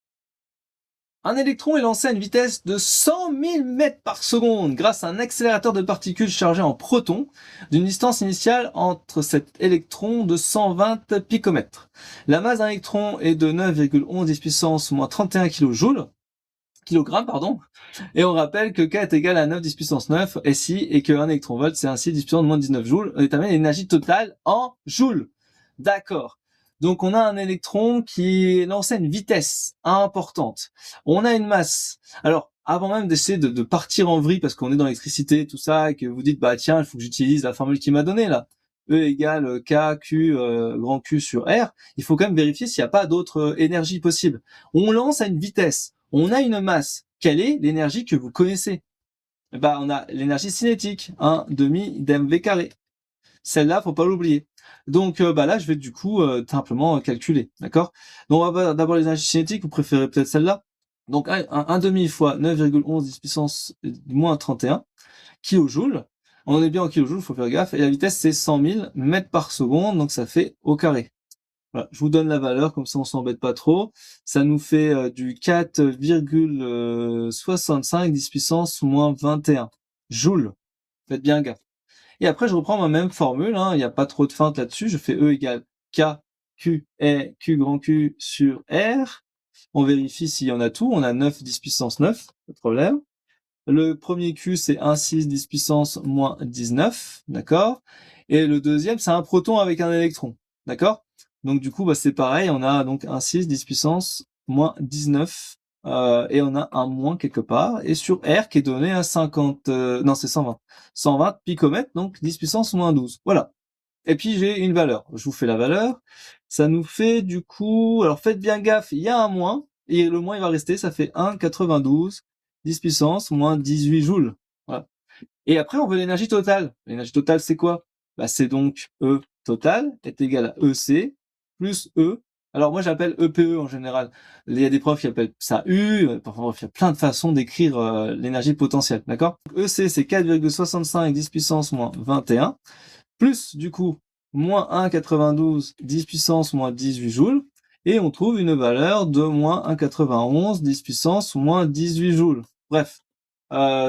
Speaker 1: Un électron est lancé à une vitesse de 100 000 mètres par seconde grâce à un accélérateur de particules chargé en protons d'une distance initiale entre cet électron de 120 picomètres. La masse d'un électron est de 9,11 10 puissance moins 31 kilogrammes, et on rappelle que K est égal à 9 10 puissance 9 SI et qu'un électronvolt c'est ainsi 10 puissance moins 19 joules. On détermine l'énergie totale en joules. D'accord. Donc on a un électron qui est lancé à une vitesse importante. On a une masse. Alors avant même d'essayer de partir en vrille parce qu'on est dans l'électricité, tout ça, et que vous dites tiens, il faut que j'utilise la formule qu'il m'a donnée là, E égale K Q grand Q sur R, il faut quand même vérifier s'il n'y a pas d'autre énergie possible. On lance à une vitesse, on a une masse. Quelle est l'énergie que vous connaissez? On a l'énergie cinétique, 1 demi d'mv carré. Celle-là, faut pas l'oublier. Donc bah là, je vais du coup simplement calculer, d'accord? Donc on va voir d'abord l'énergie cinétique, vous préférez peut-être celle-là. Donc un demi fois 9,11 10 puissance moins 31 kilojoules. On est bien en kilojoules, faut faire gaffe. Et la vitesse, c'est 100 000 mètres par seconde, donc ça fait au carré. Voilà, je vous donne la valeur, comme ça on s'embête pas trop. Ça nous fait du 4,65 10 puissance moins 21 joules. Faites bien gaffe. Et après, je reprends ma même formule, hein, il n'y a pas trop de feinte là-dessus. Je fais E égale K, Q, E, Q grand Q sur R. On vérifie s'il y en a tout. On a 9 10 puissance 9, pas de problème. Le premier Q, c'est 1,6 10 puissance moins 19, d'accord? Et le deuxième, c'est un proton avec un électron, d'accord? Donc du coup, bah, c'est pareil, on a donc 1,6 10 puissance moins 19, et on a un moins quelque part. Et sur R, qui est donné à 50, non, c'est 120. 120 picomètres, donc 10 puissance moins 12. Voilà. Et puis j'ai une valeur. Je vous fais la valeur. Ça nous fait du coup, alors faites bien gaffe, il y a un moins, et le moins il va rester, ça fait 1,92, 10 puissance moins 18 joules. Voilà. Et après on veut l'énergie totale. L'énergie totale c'est quoi? Bah c'est donc E total est égal à EC plus E. Alors moi j'appelle EPE en général. Il y a des profs qui appellent ça U, enfin il y a plein de façons d'écrire l'énergie potentielle, d'accord? EC c'est 4,65 10 puissance moins 21 plus du coup moins 1,92 10 puissance moins 18 joules, et on trouve une valeur de moins 1,91 10 puissance moins 18 joules. Bref,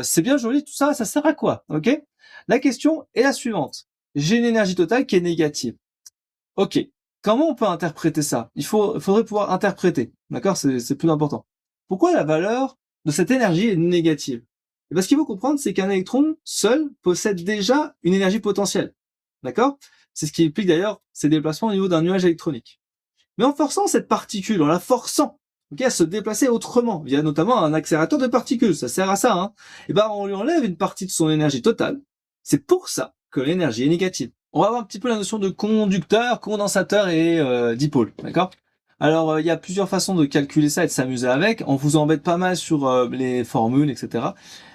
Speaker 1: c'est bien joli tout ça, ça sert à quoi, ok? La question est la suivante. J'ai une énergie totale qui est négative. Ok, comment on peut interpréter ça? Faudrait pouvoir interpréter, d'accord? C'est plus important. Pourquoi la valeur de cette énergie est négative? Et parce qu'il faut comprendre, c'est qu'un électron seul possède déjà une énergie potentielle. D'accord? C'est ce qui implique d'ailleurs ses déplacements au niveau d'un nuage électronique. Mais en forçant cette particule, en la forçant, à se déplacer autrement, via notamment un accélérateur de particules, ça sert à ça, hein, et ben on lui enlève une partie de son énergie totale. C'est pour ça que l'énergie est négative. On va voir un petit peu la notion de conducteur, condensateur et dipôle, d'accord? Alors, il y a plusieurs façons de calculer ça et de s'amuser avec. On vous embête pas mal sur les formules, etc.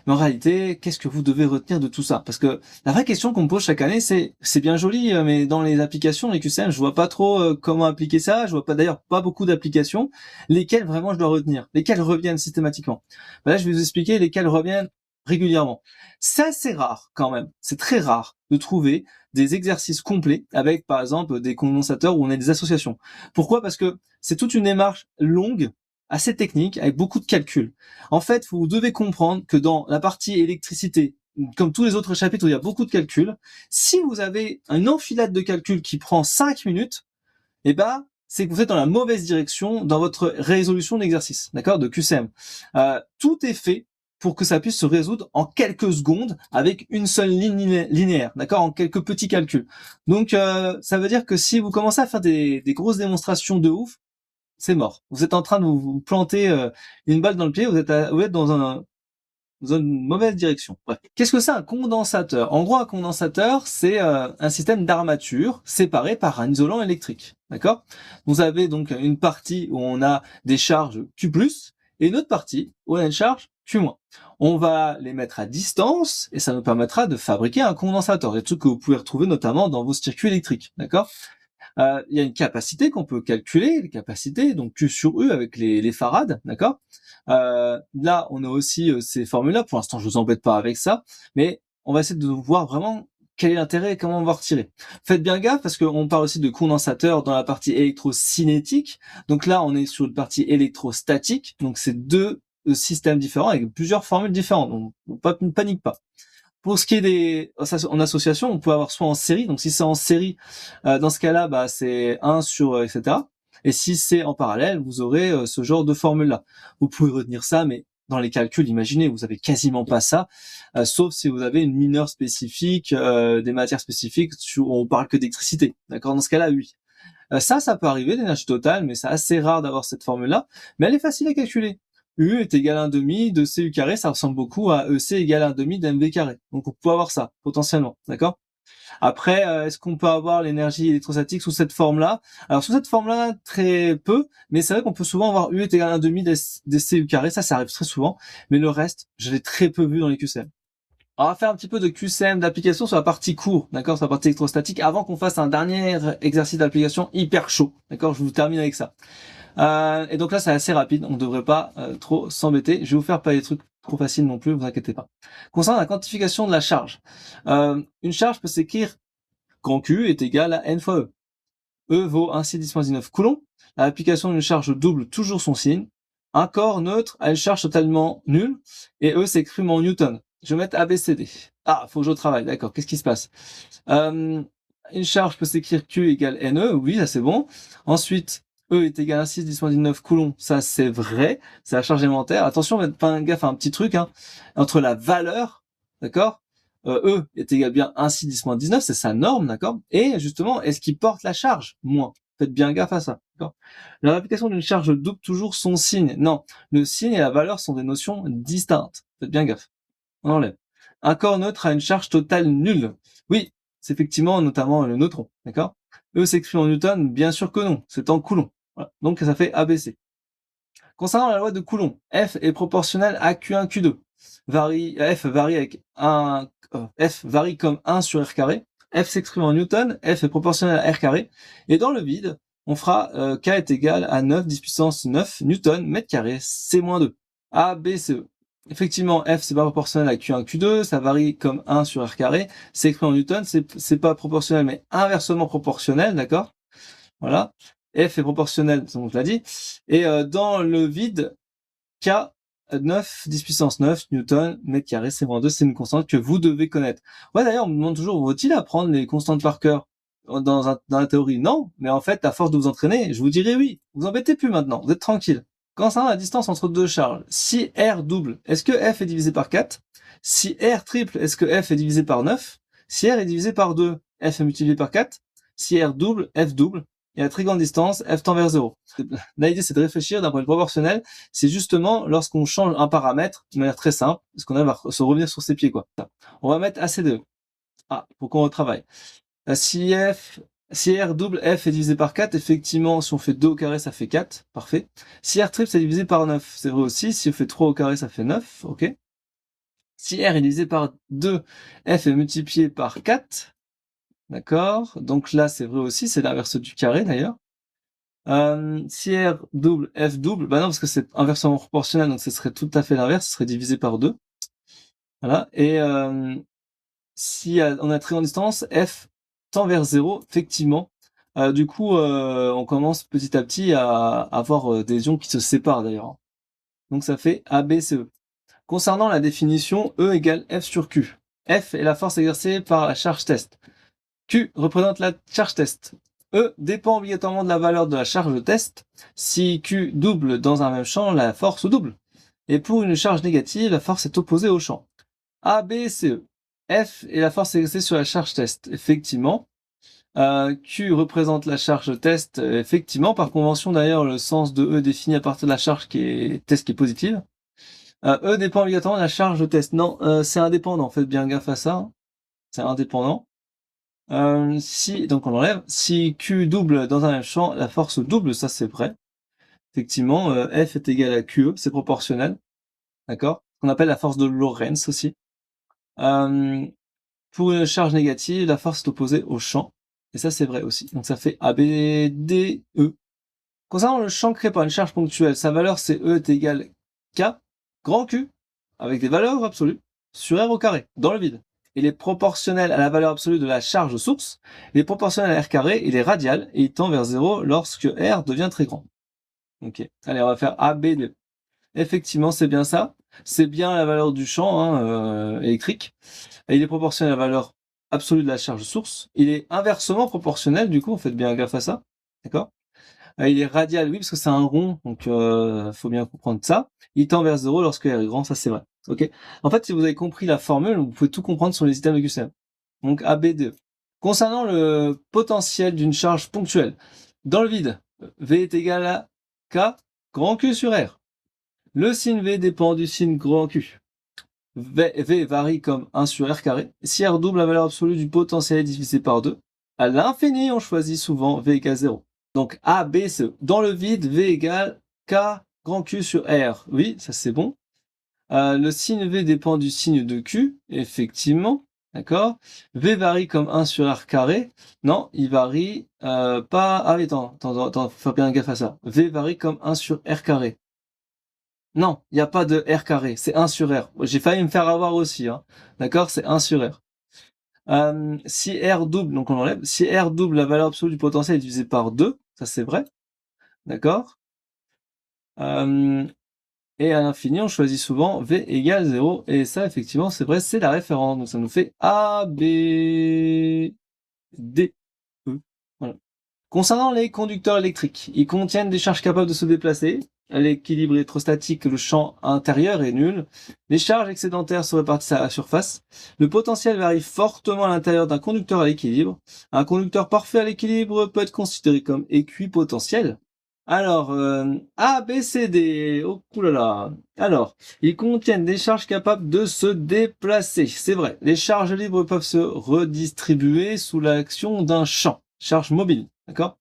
Speaker 1: Mais en réalité, qu'est-ce que vous devez retenir de tout ça? Parce que la vraie question qu'on me pose chaque année, c'est bien joli, mais dans les applications, les QCM, je vois pas trop comment appliquer ça. Je vois pas d'ailleurs pas beaucoup d'applications. Lesquelles vraiment je dois retenir? Lesquelles reviennent systématiquement? Là, je vais vous expliquer lesquelles reviennent régulièrement. C'est assez rare quand même. C'est très rare de trouver des exercices complets avec, par exemple, des condensateurs où on a des associations. Pourquoi? Parce que c'est toute une démarche longue, assez technique, avec beaucoup de calculs. En fait, vous devez comprendre que dans la partie électricité, comme tous les autres chapitres où il y a beaucoup de calculs, si vous avez une enfilade de calculs qui prend 5 minutes, eh ben, c'est que vous êtes dans la mauvaise direction dans votre résolution d'exercice, d'accord, de QCM. Tout est fait pour que ça puisse se résoudre en quelques secondes avec une seule ligne linéaire, d'accord, en quelques petits calculs. Donc, ça veut dire que si vous commencez à faire des grosses démonstrations de ouf, c'est mort. Vous êtes en train de vous planter une balle dans le pied, vous êtes dans une mauvaise direction. Bref. Qu'est-ce que c'est un condensateur? En gros, un condensateur, c'est un système d'armature séparé par un isolant électrique. D'accord? Vous avez donc une partie où on a des charges Q+, et une autre partie où on a une charge Q-. On va les mettre à distance et ça nous permettra de fabriquer un condensateur. Des trucs que vous pouvez retrouver notamment dans vos circuits électriques. D'accord? Il y a une capacité qu'on peut calculer, les capacités, donc Q sur U avec les farads, d'accord? Là, on a aussi ces formules-là. Pour l'instant, je vous embête pas avec ça, mais on va essayer de voir vraiment quel est l'intérêt et comment on va retirer. Faites bien gaffe parce qu'on parle aussi de condensateur dans la partie électrocinétique. Donc là, on est sur une partie électrostatique. Donc c'est deux systèmes différents avec plusieurs formules différentes. Donc ne panique pas. Pour ce qui est des en association, on peut avoir soit en série. Donc si c'est en série, dans ce cas-là, bah c'est 1 sur etc. Et si c'est en parallèle, vous aurez ce genre de formule-là. Vous pouvez retenir ça, mais dans les calculs, imaginez, vous avez quasiment pas ça, sauf si vous avez une mineure spécifique, des matières spécifiques, où on parle que d'électricité. D'accord? Dans ce cas-là, oui. Ça peut arriver, l'énergie totale, mais c'est assez rare d'avoir cette formule-là. Mais elle est facile à calculer. U est égal à 1,5 de CU carré, ça ressemble beaucoup à EC égal à 1,5 d'MV carré. Donc on peut avoir ça, potentiellement. D'accord? Après, est-ce qu'on peut avoir l'énergie électrostatique sous cette forme-là? Alors sous cette forme-là, très peu, mais c'est vrai qu'on peut souvent avoir U est égal à 1,5 des CU carré, ça arrive très souvent, mais le reste, je l'ai très peu vu dans les QCM. On va faire un petit peu de QCM d'application sur la partie cours, d'accord, sur la partie électrostatique, avant qu'on fasse un dernier exercice d'application hyper chaud, d'accord. Je vous termine avec ça. Et donc là, c'est assez rapide, on ne devrait pas trop s'embêter. Je vais vous faire pas des trucs trop faciles non plus, vous inquiétez pas. Concernant la quantification de la charge, une charge peut s'écrire grand Q est égal à N fois E. E vaut ainsi 10-19 coulombs. L'application d'une charge double toujours son signe. Un corps neutre a une charge totalement nulle, et E s'exprime en newton. Je vais mettre ABCD. Ah, faut que je travaille, d'accord, qu'est-ce qui se passe? Une charge peut s'écrire Q égale NE, oui, ça c'est bon. Ensuite, E est égal à 6 10-19 coulombs, ça c'est vrai, c'est la charge élémentaire. Attention, faites pas gaffe à un petit truc, hein. Entre la valeur, d'accord, E est égal bien 1 6 10-19, c'est sa norme, d'accord. Et justement, est-ce qu'il porte la charge? Moins. Faites bien gaffe à ça, d'accord. La réplication d'une charge double toujours son signe. Non, le signe et la valeur sont des notions distinctes. Faites bien gaffe. On enlève. Un corps neutre a une charge totale nulle. Oui, c'est effectivement notamment le neutron, d'accord. E s'exprime en newton, bien sûr que non, c'est en coulomb. Voilà. Donc ça fait ABC. Concernant la loi de Coulomb, F est proportionnel à Q1, Q2. F varie avec F varie comme 1 sur R carré. F s'exprime en newton, F est proportionnel à R carré. Et dans le vide, on fera K est égal à 9 10 puissance 9 newton mètre carré, C-2. A, B, C, E. Effectivement, F c'est pas proportionnel à Q1, Q2, ça varie comme 1 sur R carré. C'est exprimé en newton, c'est pas proportionnel mais inversement proportionnel, d'accord? Voilà. F est proportionnel, donc je l'ai dit. Et dans le vide, K 9 10 puissance 9 newton mètre carré, C-2, c'est une constante que vous devez connaître. Ouais, d'ailleurs, on me demande toujours, vaut-il apprendre les constantes par cœur dans la théorie? Non, mais en fait, à force de vous entraîner, je vous dirais oui. Vous embêtez plus maintenant, vous êtes tranquille. Concernant la distance entre deux charges, si R double, est-ce que F est divisé par 4? Si R triple, est-ce que F est divisé par 9? Si R est divisé par 2, F est multiplié par 4? Si R double, F double. Et à très grande distance, F tend vers 0. Là, l'idée, c'est de réfléchir d'un point de vue proportionnel. C'est justement lorsqu'on change un paramètre de manière très simple, parce qu'on arrive à se revenir sur ses pieds, quoi. On va mettre AC2. Ah, pour qu'on retravaille. Si R double F est divisé par 4, effectivement, si on fait 2 au carré, ça fait 4. Parfait. Si R triple, c'est divisé par 9. C'est vrai aussi. Si on fait 3 au carré, ça fait 9. OK. Si R est divisé par 2, F est multiplié par 4. D'accord. Donc là, c'est vrai aussi. C'est l'inverse du carré, d'ailleurs. Si R double, F double, bah non, parce que c'est inversement proportionnel, donc ce serait tout à fait l'inverse, ce serait divisé par 2. Voilà. Et si on a très grande distance, F tend vers 0, effectivement. Du coup, on commence petit à petit à avoir des ions qui se séparent d'ailleurs. Donc ça fait ABCE. Concernant la définition, E égale F sur Q. F est la force exercée par la charge test. Q représente la charge test. E dépend obligatoirement de la valeur de la charge test. Si Q double dans un même champ, la force double. Et pour une charge négative, la force est opposée au champ. A, B, C, E. F est la force exercée sur la charge test. Effectivement. Q représente la charge test. Effectivement. Par convention, d'ailleurs, le sens de E défini à partir de la charge qui est test qui est positive. E dépend obligatoirement de la charge test. Non, c'est indépendant. Faites bien gaffe à ça. C'est indépendant. Donc on enlève. Si Q double dans un même champ, la force double, ça c'est vrai. Effectivement, F est égal à QE, c'est proportionnel. D'accord? On appelle la force de Lorentz aussi. Pour une charge négative, la force est opposée au champ. Et ça c'est vrai aussi. Donc ça fait ABDE. Concernant le champ créé par une charge ponctuelle, sa valeur c'est E est égal K, grand Q, avec des valeurs absolues, sur R au carré, dans le vide. Il est proportionnel à la valeur absolue de la charge source, il est proportionnel à R carré, il est radial, et il tend vers 0 lorsque R devient très grand. Ok, allez, on va faire ABD. Effectivement, c'est bien ça. C'est bien la valeur du champ électrique. Et il est proportionnel à la valeur absolue de la charge source. Il est inversement proportionnel, du coup, faites bien gaffe à ça. D'accord? Il est radial, oui, parce que c'est un rond, donc faut bien comprendre ça. Il tend vers 0 lorsque R est grand, ça c'est vrai. Ok. En fait, si vous avez compris la formule, vous pouvez tout comprendre sur les systèmes de QCM. Donc ABDE. Concernant le potentiel d'une charge ponctuelle, dans le vide, V est égal à K grand Q sur R. Le signe V dépend du signe grand Q. V varie comme 1 sur R carré. Si R double la valeur absolue du potentiel est divisé par 2, à l'infini, on choisit souvent V égale 0. Donc A, B, C. Dans le vide, V égale K grand Q sur R. Oui, ça c'est bon. Le signe V dépend du signe de Q, effectivement. D'accord? V varie comme 1 sur R carré. Non, il varie pas... Ah oui, attends, faut faire bien gaffe à ça. V varie comme 1 sur R carré. Non, il n'y a pas de R carré, c'est 1 sur R. J'ai failli me faire avoir aussi, hein. D'accord? C'est 1 sur R. Si R double, donc on enlève, si R double, la valeur absolue du potentiel est divisée par 2, ça c'est vrai. D'accord? Et à l'infini, on choisit souvent V égale 0, et ça, effectivement, c'est vrai, c'est la référence. Donc ça nous fait A, B, D, E. Voilà. Concernant les conducteurs électriques, ils contiennent des charges capables de se déplacer. L'équilibre électrostatique, le champ intérieur est nul. Les charges excédentaires se répartissent à la surface. Le potentiel varie fortement à l'intérieur d'un conducteur à l'équilibre. Un conducteur parfait à l'équilibre peut être considéré comme équipotentiel. Alors, A, B, C, D. Oh là là. Alors, ils contiennent des charges capables de se déplacer. C'est vrai. Les charges libres peuvent se redistribuer sous l'action d'un champ. Charge mobile. D'accord?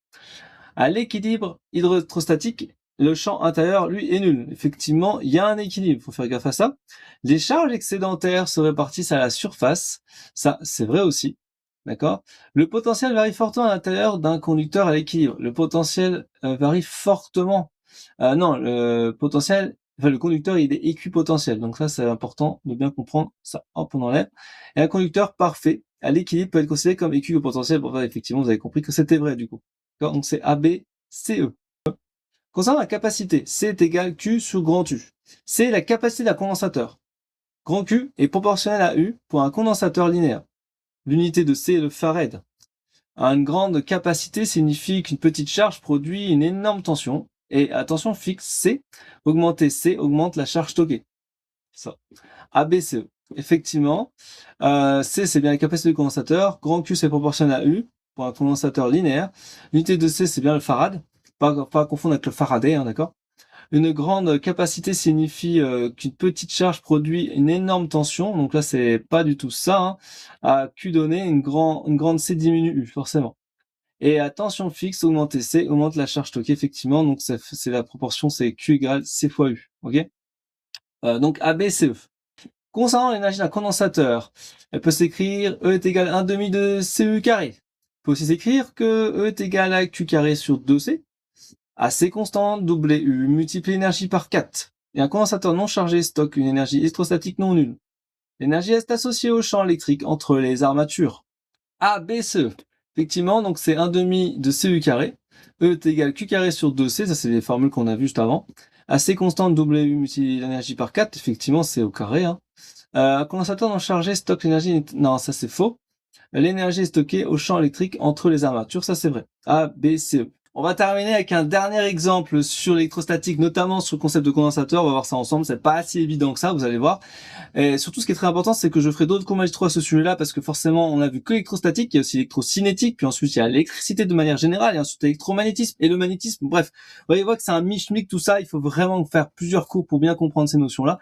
Speaker 1: À l'équilibre hydrostatique, le champ intérieur, lui, est nul. Effectivement, il y a un équilibre, il faut faire gaffe à ça. Les charges excédentaires se répartissent à la surface. Ça, c'est vrai aussi. D'accord? Le potentiel varie fortement à l'intérieur d'un conducteur à l'équilibre. Le potentiel varie fortement. Non, le potentiel, enfin, le conducteur, il est équipotentiel. Donc ça, c'est important de bien comprendre ça. Hop, on enlève. Et un conducteur parfait à l'équilibre peut être considéré comme équipotentiel. Bon, effectivement, vous avez compris que c'était vrai, du coup. Donc c'est A, B, C, E. Concernant la capacité, C est égal Q sur grand U. C est la capacité d'un condensateur. Grand Q est proportionnel à U pour un condensateur linéaire. L'unité de C est le farad. Une grande capacité signifie qu'une petite charge produit une énorme tension. Et à tension fixe C, augmenter C augmente la charge stockée. Ça. A, B, C, E. Effectivement, C c'est bien la capacité du condensateur. Grand Q c'est proportionnel à U pour un condensateur linéaire. L'unité de C c'est bien le farad. Pas confondre avec le Faraday, hein, d'accord? Une grande capacité signifie qu'une petite charge produit une énorme tension. Donc là, c'est pas du tout ça. Hein. À Q donné, une grande C diminue U, forcément. Et à tension fixe, augmenter C augmente la charge stockée, effectivement. Donc c'est la proportion, c'est Q égale C fois U. Ok? Donc A, B, C, E. Concernant l'énergie d'un condensateur, elle peut s'écrire E est égal à 1 demi de CU carré. On peut aussi s'écrire que E est égal à Q carré sur 2C. AC constante, doublé U, multiplie l'énergie par 4. Et un condensateur non chargé stocke une énergie électrostatique non nulle. L'énergie est associée au champ électrique entre les armatures. A, B, C, E. Effectivement, donc c'est 1 demi de CU carré. E est égal Q carré sur 2C, ça c'est les formules qu'on a vues juste avant. AC constante, doublé U, multiplie l'énergie par 4, effectivement c'est au carré. Hein. Un condensateur non chargé stocke l'énergie... Non, ça c'est faux. L'énergie est stockée au champ électrique entre les armatures, ça c'est vrai. A, B, C, E. On va terminer avec un dernier exemple sur l'électrostatique, notamment sur le concept de condensateur. On va voir ça ensemble, c'est pas si évident que ça, vous allez voir. Et surtout, ce qui est très important, c'est que je ferai d'autres cours magistraux à ce sujet-là, parce que forcément, on a vu que l'électrostatique, il y a aussi l'électrocinétique, puis ensuite il y a l'électricité de manière générale, et ensuite l'électromagnétisme et le magnétisme. Bref, vous voyez voir que c'est un mishmash tout ça. Il faut vraiment faire plusieurs cours pour bien comprendre ces notions-là.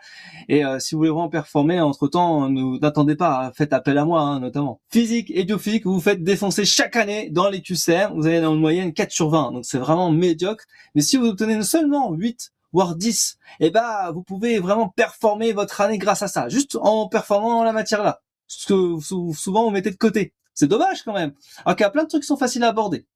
Speaker 1: Et si vous voulez vraiment performer, entre-temps, n'attendez pas, faites appel à moi, hein, notamment. Physique et biophysique, vous vous faites défoncer chaque année dans les QCM. Vous avez en moyenne 4 sur 20, donc c'est vraiment médiocre. Mais si vous obtenez seulement 8, voire 10, eh ben, vous pouvez vraiment performer votre année grâce à ça, juste en performant dans la matière-là. Ce que souvent vous mettez de côté. C'est dommage quand même. Alors qu'il y a plein de trucs qui sont faciles à aborder.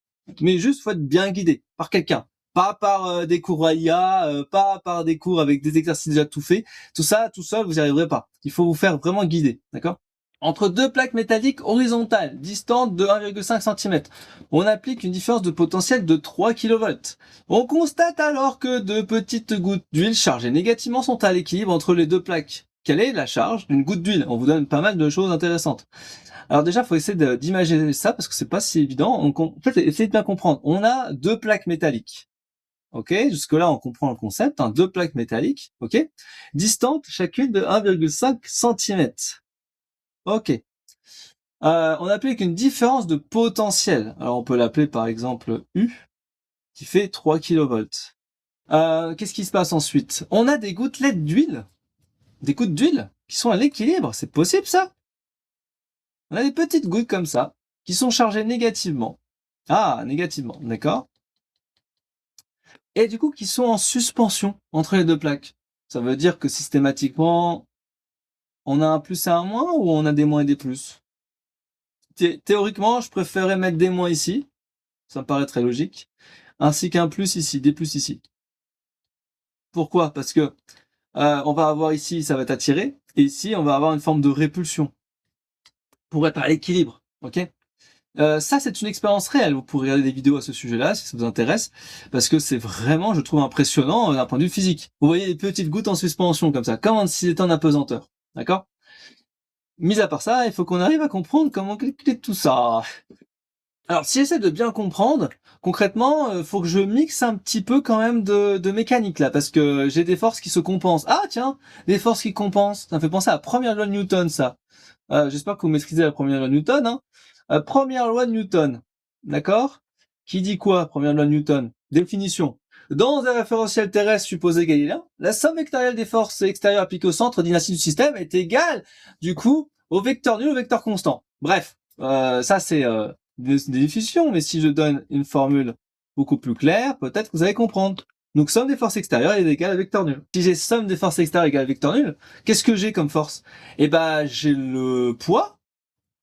Speaker 1: Mais juste, faut être bien guidé par quelqu'un. Pas par des cours à IA, pas par des cours avec des exercices déjà tout faits. Tout ça, tout seul, vous n'y arriverez pas. Il faut vous faire vraiment guider, d'accord? Entre deux plaques métalliques horizontales, distantes de 1,5 cm, on applique une différence de potentiel de 3 kV. On constate alors que de petites gouttes d'huile chargées négativement sont à l'équilibre entre les deux plaques. Quelle est la charge d'une goutte d'huile? On vous donne pas mal de choses intéressantes. Alors déjà, il faut essayer d'imaginer ça parce que c'est pas si évident. En fait, essayez de bien comprendre. On a deux plaques métalliques. Ok, jusque-là, on comprend le concept. Hein, deux plaques métalliques, ok, distantes chacune de 1,5 cm. Ok. On applique une différence de potentiel. Alors, on peut l'appeler par exemple U, qui fait 3 kV. Qu'est-ce qui se passe ensuite? On a des gouttelettes d'huile. Des gouttes d'huile qui sont à l'équilibre. C'est possible, ça? On a des petites gouttes comme ça, qui sont chargées négativement. Ah, négativement, d'accord. Et du coup, qui sont en suspension entre les deux plaques. Ça veut dire que systématiquement, on a un plus et un moins ou on a des moins et des plus? Théoriquement, je préférerais mettre des moins ici. Ça me paraît très logique. Ainsi qu'un plus ici, des plus ici. Pourquoi? Parce que on va avoir ici, ça va être attiré. Et ici, on va avoir une forme de répulsion. Pour être à l'équilibre. Ok? Ça, c'est une expérience réelle. Vous pourrez regarder des vidéos à ce sujet-là, si ça vous intéresse, parce que c'est vraiment, je trouve, impressionnant d'un point de vue physique. Vous voyez les petites gouttes en suspension, comme ça, comme s'il était en apesanteur. D'accord? Mis à part ça, il faut qu'on arrive à comprendre comment calculer tout ça. Alors, si j'essaie de bien comprendre, concrètement, faut que je mixe un petit peu quand même de mécanique, là, parce que j'ai des forces qui se compensent. Ah, tiens, des forces qui compensent. Ça me fait penser à la première loi de Newton, ça. J'espère que vous maîtrisez la première loi de Newton, hein. Première loi de Newton, d'accord? Qui dit quoi, première loi de Newton? Définition. Dans un référentiel terrestre supposé galiléen, la somme vectorielle des forces extérieures appliquées au centre d'inertie du système est égale, du coup, au vecteur nul, au vecteur constant. Bref, ça c'est des définitions, mais si je donne une formule beaucoup plus claire, peut-être que vous allez comprendre. Donc, somme des forces extérieures est égale à vecteur nul. Si j'ai somme des forces extérieures égale à vecteur nul, qu'est-ce que j'ai comme force? Eh ben, j'ai le poids,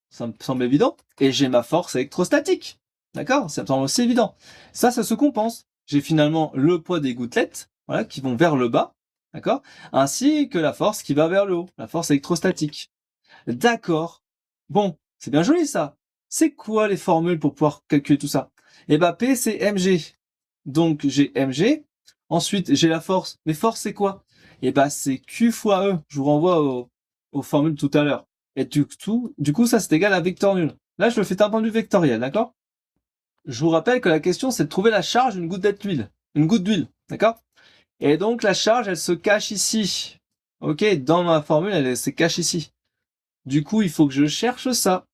Speaker 1: ça me semble évident, et j'ai ma force électrostatique. D'accord? Ça me semble aussi évident. Ça se compense. J'ai finalement le poids des gouttelettes, voilà, qui vont vers le bas, d'accord? Ainsi que la force qui va vers le haut, la force électrostatique. D'accord. Bon, c'est bien joli ça. C'est quoi les formules pour pouvoir calculer tout ça? Eh ben, P, c'est mg. Donc, j'ai mg. Ensuite, j'ai la force. Mais force, c'est quoi? Eh ben, c'est Q fois E. Je vous renvoie aux formules tout à l'heure. Et du coup, ça, c'est égal à vecteur nul. Là, je le fais d'un point de vue vectoriel, d'accord? Je vous rappelle que la question, c'est de trouver la charge d'une goutte d'huile. Une goutte d'huile, d'accord? Et donc, la charge, elle se cache ici. Ok, dans ma formule, elle se cache ici. Du coup, il faut que je cherche ça.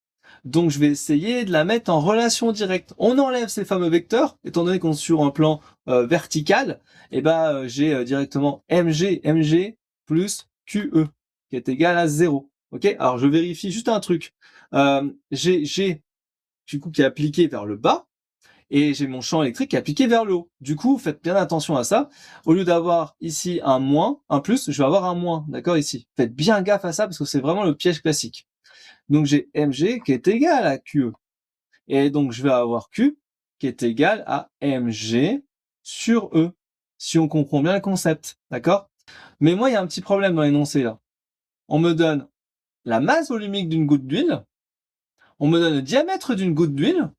Speaker 1: Donc, je vais essayer de la mettre en relation directe. On enlève ces fameux vecteurs, étant donné qu'on est sur un plan vertical, et ben j'ai directement mg plus QE, qui est égal à 0. Ok. Alors, je vérifie juste un truc. J'ai du coup qui est appliqué vers le bas, et j'ai mon champ électrique qui est appliqué vers le haut. Du coup, faites bien attention à ça. Au lieu d'avoir ici un moins, un plus, je vais avoir un moins, d'accord, ici. Faites bien gaffe à ça, parce que c'est vraiment le piège classique. Donc j'ai mg qui est égal à QE. Et donc je vais avoir Q qui est égal à mg sur E, si on comprend bien le concept, d'accord? Mais moi, il y a un petit problème dans l'énoncé là. On me donne la masse volumique d'une goutte d'huile, on me donne le diamètre d'une goutte d'huile,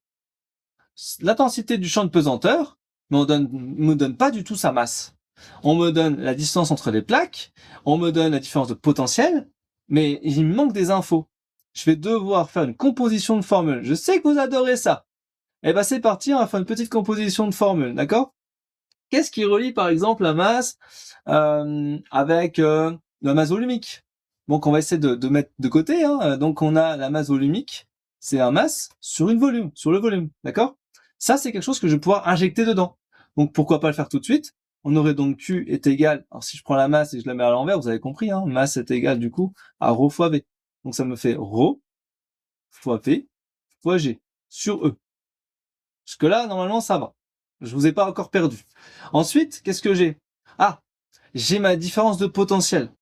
Speaker 1: l'intensité du champ de pesanteur, mais on me donne pas du tout sa masse. On me donne la distance entre les plaques, on me donne la différence de potentiel, mais il me manque des infos. Je vais devoir faire une composition de formules. Je sais que vous adorez ça. Eh ben c'est parti, on va faire une petite composition de formules, d'accord? Qu'est-ce qui relie par exemple la masse avec la masse volumique? Donc on va essayer de mettre de côté, hein. Donc on a la masse volumique, c'est un masse sur le volume, d'accord? Ça c'est quelque chose que je vais pouvoir injecter dedans. Donc pourquoi pas le faire tout de suite? On aurait donc Q est égal, alors si je prends la masse et je la mets à l'envers, vous avez compris, hein, masse est égal du coup à ρ fois V. Donc ça me fait ρ fois V fois G sur E. Jusque là, normalement, ça va. Je vous ai pas encore perdu. Ensuite, qu'est-ce que j'ai? Ah, j'ai ma différence de potentiel.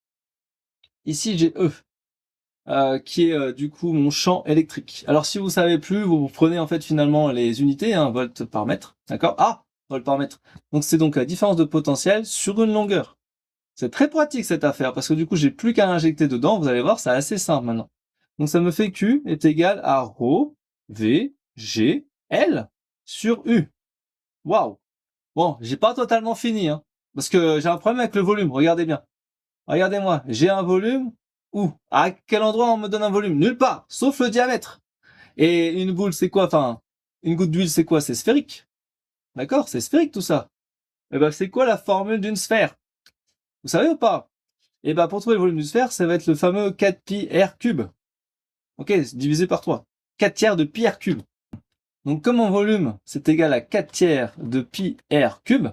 Speaker 1: Ici, j'ai E, qui est du coup mon champ électrique. Alors, si vous savez plus, vous prenez en fait finalement les unités, hein, volts par mètre, d'accord? Ah, volts par mètre. Donc, c'est donc la différence de potentiel sur une longueur. C'est très pratique cette affaire, parce que du coup, j'ai plus qu'à injecter dedans. Vous allez voir, c'est assez simple maintenant. Donc, ça me fait Q est égal à ρ, V, G, L sur U. Waouh! Bon, j'ai pas totalement fini, hein, parce que j'ai un problème avec le volume. Regardez bien. Regardez-moi, j'ai un volume où? À quel endroit on me donne un volume? Nulle part, sauf le diamètre. Et une boule, c'est quoi? Enfin, une goutte d'huile, c'est quoi? C'est sphérique. D'accord? C'est sphérique tout ça. Et ben, c'est quoi la formule d'une sphère? Vous savez ou pas? Et ben, pour trouver le volume d'une sphère, ça va être le fameux 4 pi r cube. Ok, divisé par 3. 4 tiers de pi r cube. Donc, comme mon volume, c'est égal à 4 tiers de pi r cube,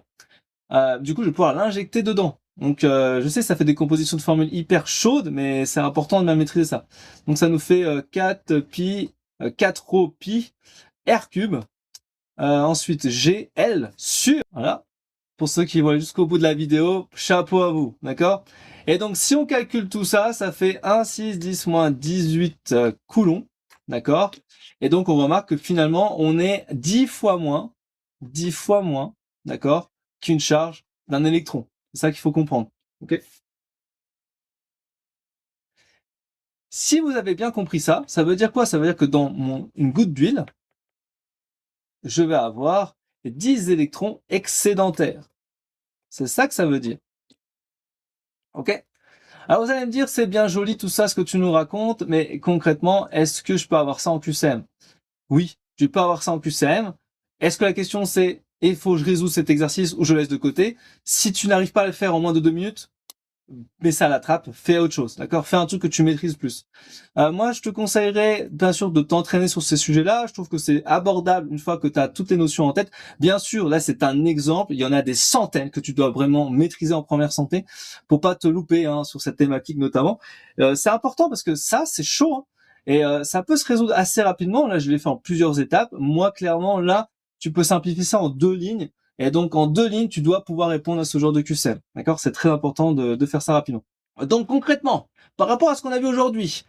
Speaker 1: du coup, je vais pouvoir l'injecter dedans. Donc, je sais, ça fait des compositions de formules hyper chaudes, mais c'est important de bien maîtriser ça. Donc, ça nous fait 4 pi, 4 rho pi r cube. Ensuite, g, l sur, voilà, Pour ceux qui vont aller jusqu'au bout de la vidéo, chapeau à vous, d'accord? Et donc, si on calcule tout ça, ça fait 1, 6, 10 moins 18 coulombs, d'accord? Et donc, on remarque que finalement, on est 10 fois moins, d'accord, qu'une charge d'un électron. C'est ça qu'il faut comprendre, ok? Si vous avez bien compris ça, ça veut dire quoi? Ça veut dire que dans une goutte d'huile, je vais avoir 10 électrons excédentaires. C'est ça que ça veut dire. Ok? Alors vous allez me dire, c'est bien joli tout ça, ce que tu nous racontes, mais concrètement, est-ce que je peux avoir ça en QCM? Oui, je peux avoir ça en QCM. Est-ce que la question c'est, il faut que je résous cet exercice ou je laisse de côté? Si tu n'arrives pas à le faire en moins de 2 minutes, mets ça à la trappe, fais autre chose, d'accord? Fais un truc que tu maîtrises plus. Moi, je te conseillerais, bien sûr, de t'entraîner sur ces sujets-là. Je trouve que c'est abordable une fois que tu as toutes les notions en tête. Bien sûr, là, c'est un exemple. Il y en a des centaines que tu dois vraiment maîtriser en première santé pour pas te louper hein, sur cette thématique notamment. C'est important parce que ça, c'est chaud. Hein, et ça peut se résoudre assez rapidement. Là, je l'ai fait en plusieurs étapes. Moi, clairement, là, tu peux simplifier ça en 2 lignes. Et donc, en 2 lignes, tu dois pouvoir répondre à ce genre de QCM. D'accord? C'est très important de faire ça rapidement. Donc, concrètement, par rapport à ce qu'on a vu aujourd'hui,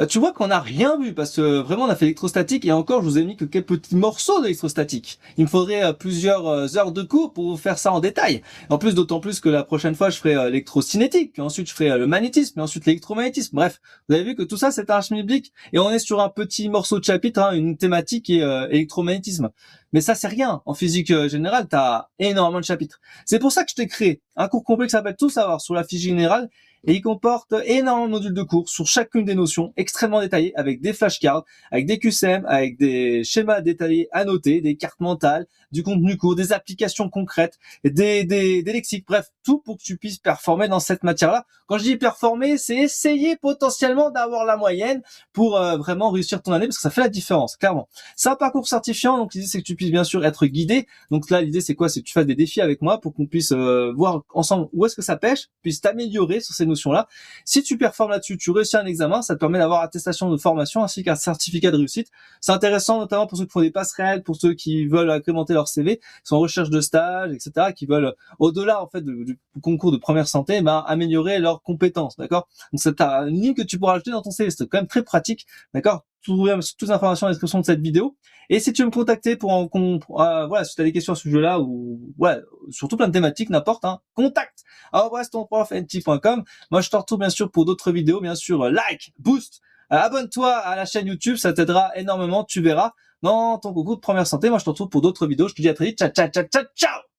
Speaker 1: tu vois qu'on n'a rien vu parce que vraiment on a fait électrostatique et encore je vous ai mis que quelques petits morceaux d'électrostatique. Il me faudrait plusieurs heures de cours pour vous faire ça en détail. En plus, d'autant plus que la prochaine fois je ferai l'électrocinétique, puis ensuite je ferai le magnétisme, et ensuite l'électromagnétisme. Bref, vous avez vu que tout ça c'est un chemin biblique et on est sur un petit morceau de chapitre, hein, une thématique qui est électromagnétisme. Mais ça c'est rien. En physique générale, tu as énormément de chapitres. C'est pour ça que je t'ai créé un cours complet qui s'appelle Tout savoir sur la physique générale et il comporte énormément de modules de cours sur chacune des notions, extrêmement détaillés, avec des flashcards, avec des QCM, avec des schémas détaillés à noter, des cartes mentales, du contenu court, des applications concrètes, des lexiques, bref, tout pour que tu puisses performer dans cette matière-là. Quand je dis performer, c'est essayer potentiellement d'avoir la moyenne pour vraiment réussir ton année, parce que ça fait la différence, clairement. C'est un parcours certifiant, donc l'idée c'est que tu puisses bien sûr être guidé. Donc là, l'idée c'est quoi? C'est que tu fasses des défis avec moi pour qu'on puisse voir ensemble où est-ce que ça pêche, puisse t'améliorer sur ces notions-là. Si tu performes là-dessus, tu réussis un examen, ça te permet d'avoir attestation de formation ainsi qu'un certificat de réussite. C'est intéressant notamment pour ceux qui font des passerelles, pour ceux qui veulent incrémenter leur CV, qui sont en recherche de stage, etc., qui veulent au-delà en fait du concours de première santé, améliorer leurs compétences, d'accord? Donc c'est une ligne que tu pourras ajouter dans ton CV, c'est quand même très pratique, d'accord? Toutes les informations en description de cette vidéo. Et si tu veux me contacter pour voilà, si tu as des questions à ce sujet-là ou ouais, surtout plein de thématiques, n'importe, hein, contact @tonprofnt.com. Moi, je te retrouve bien sûr pour d'autres vidéos, bien sûr, like, boost, abonne-toi à la chaîne YouTube, ça t'aidera énormément, tu verras dans ton concours de première santé. Moi, je te retrouve pour d'autres vidéos. Je te dis à très vite, ciao, ciao, ciao, ciao, ciao.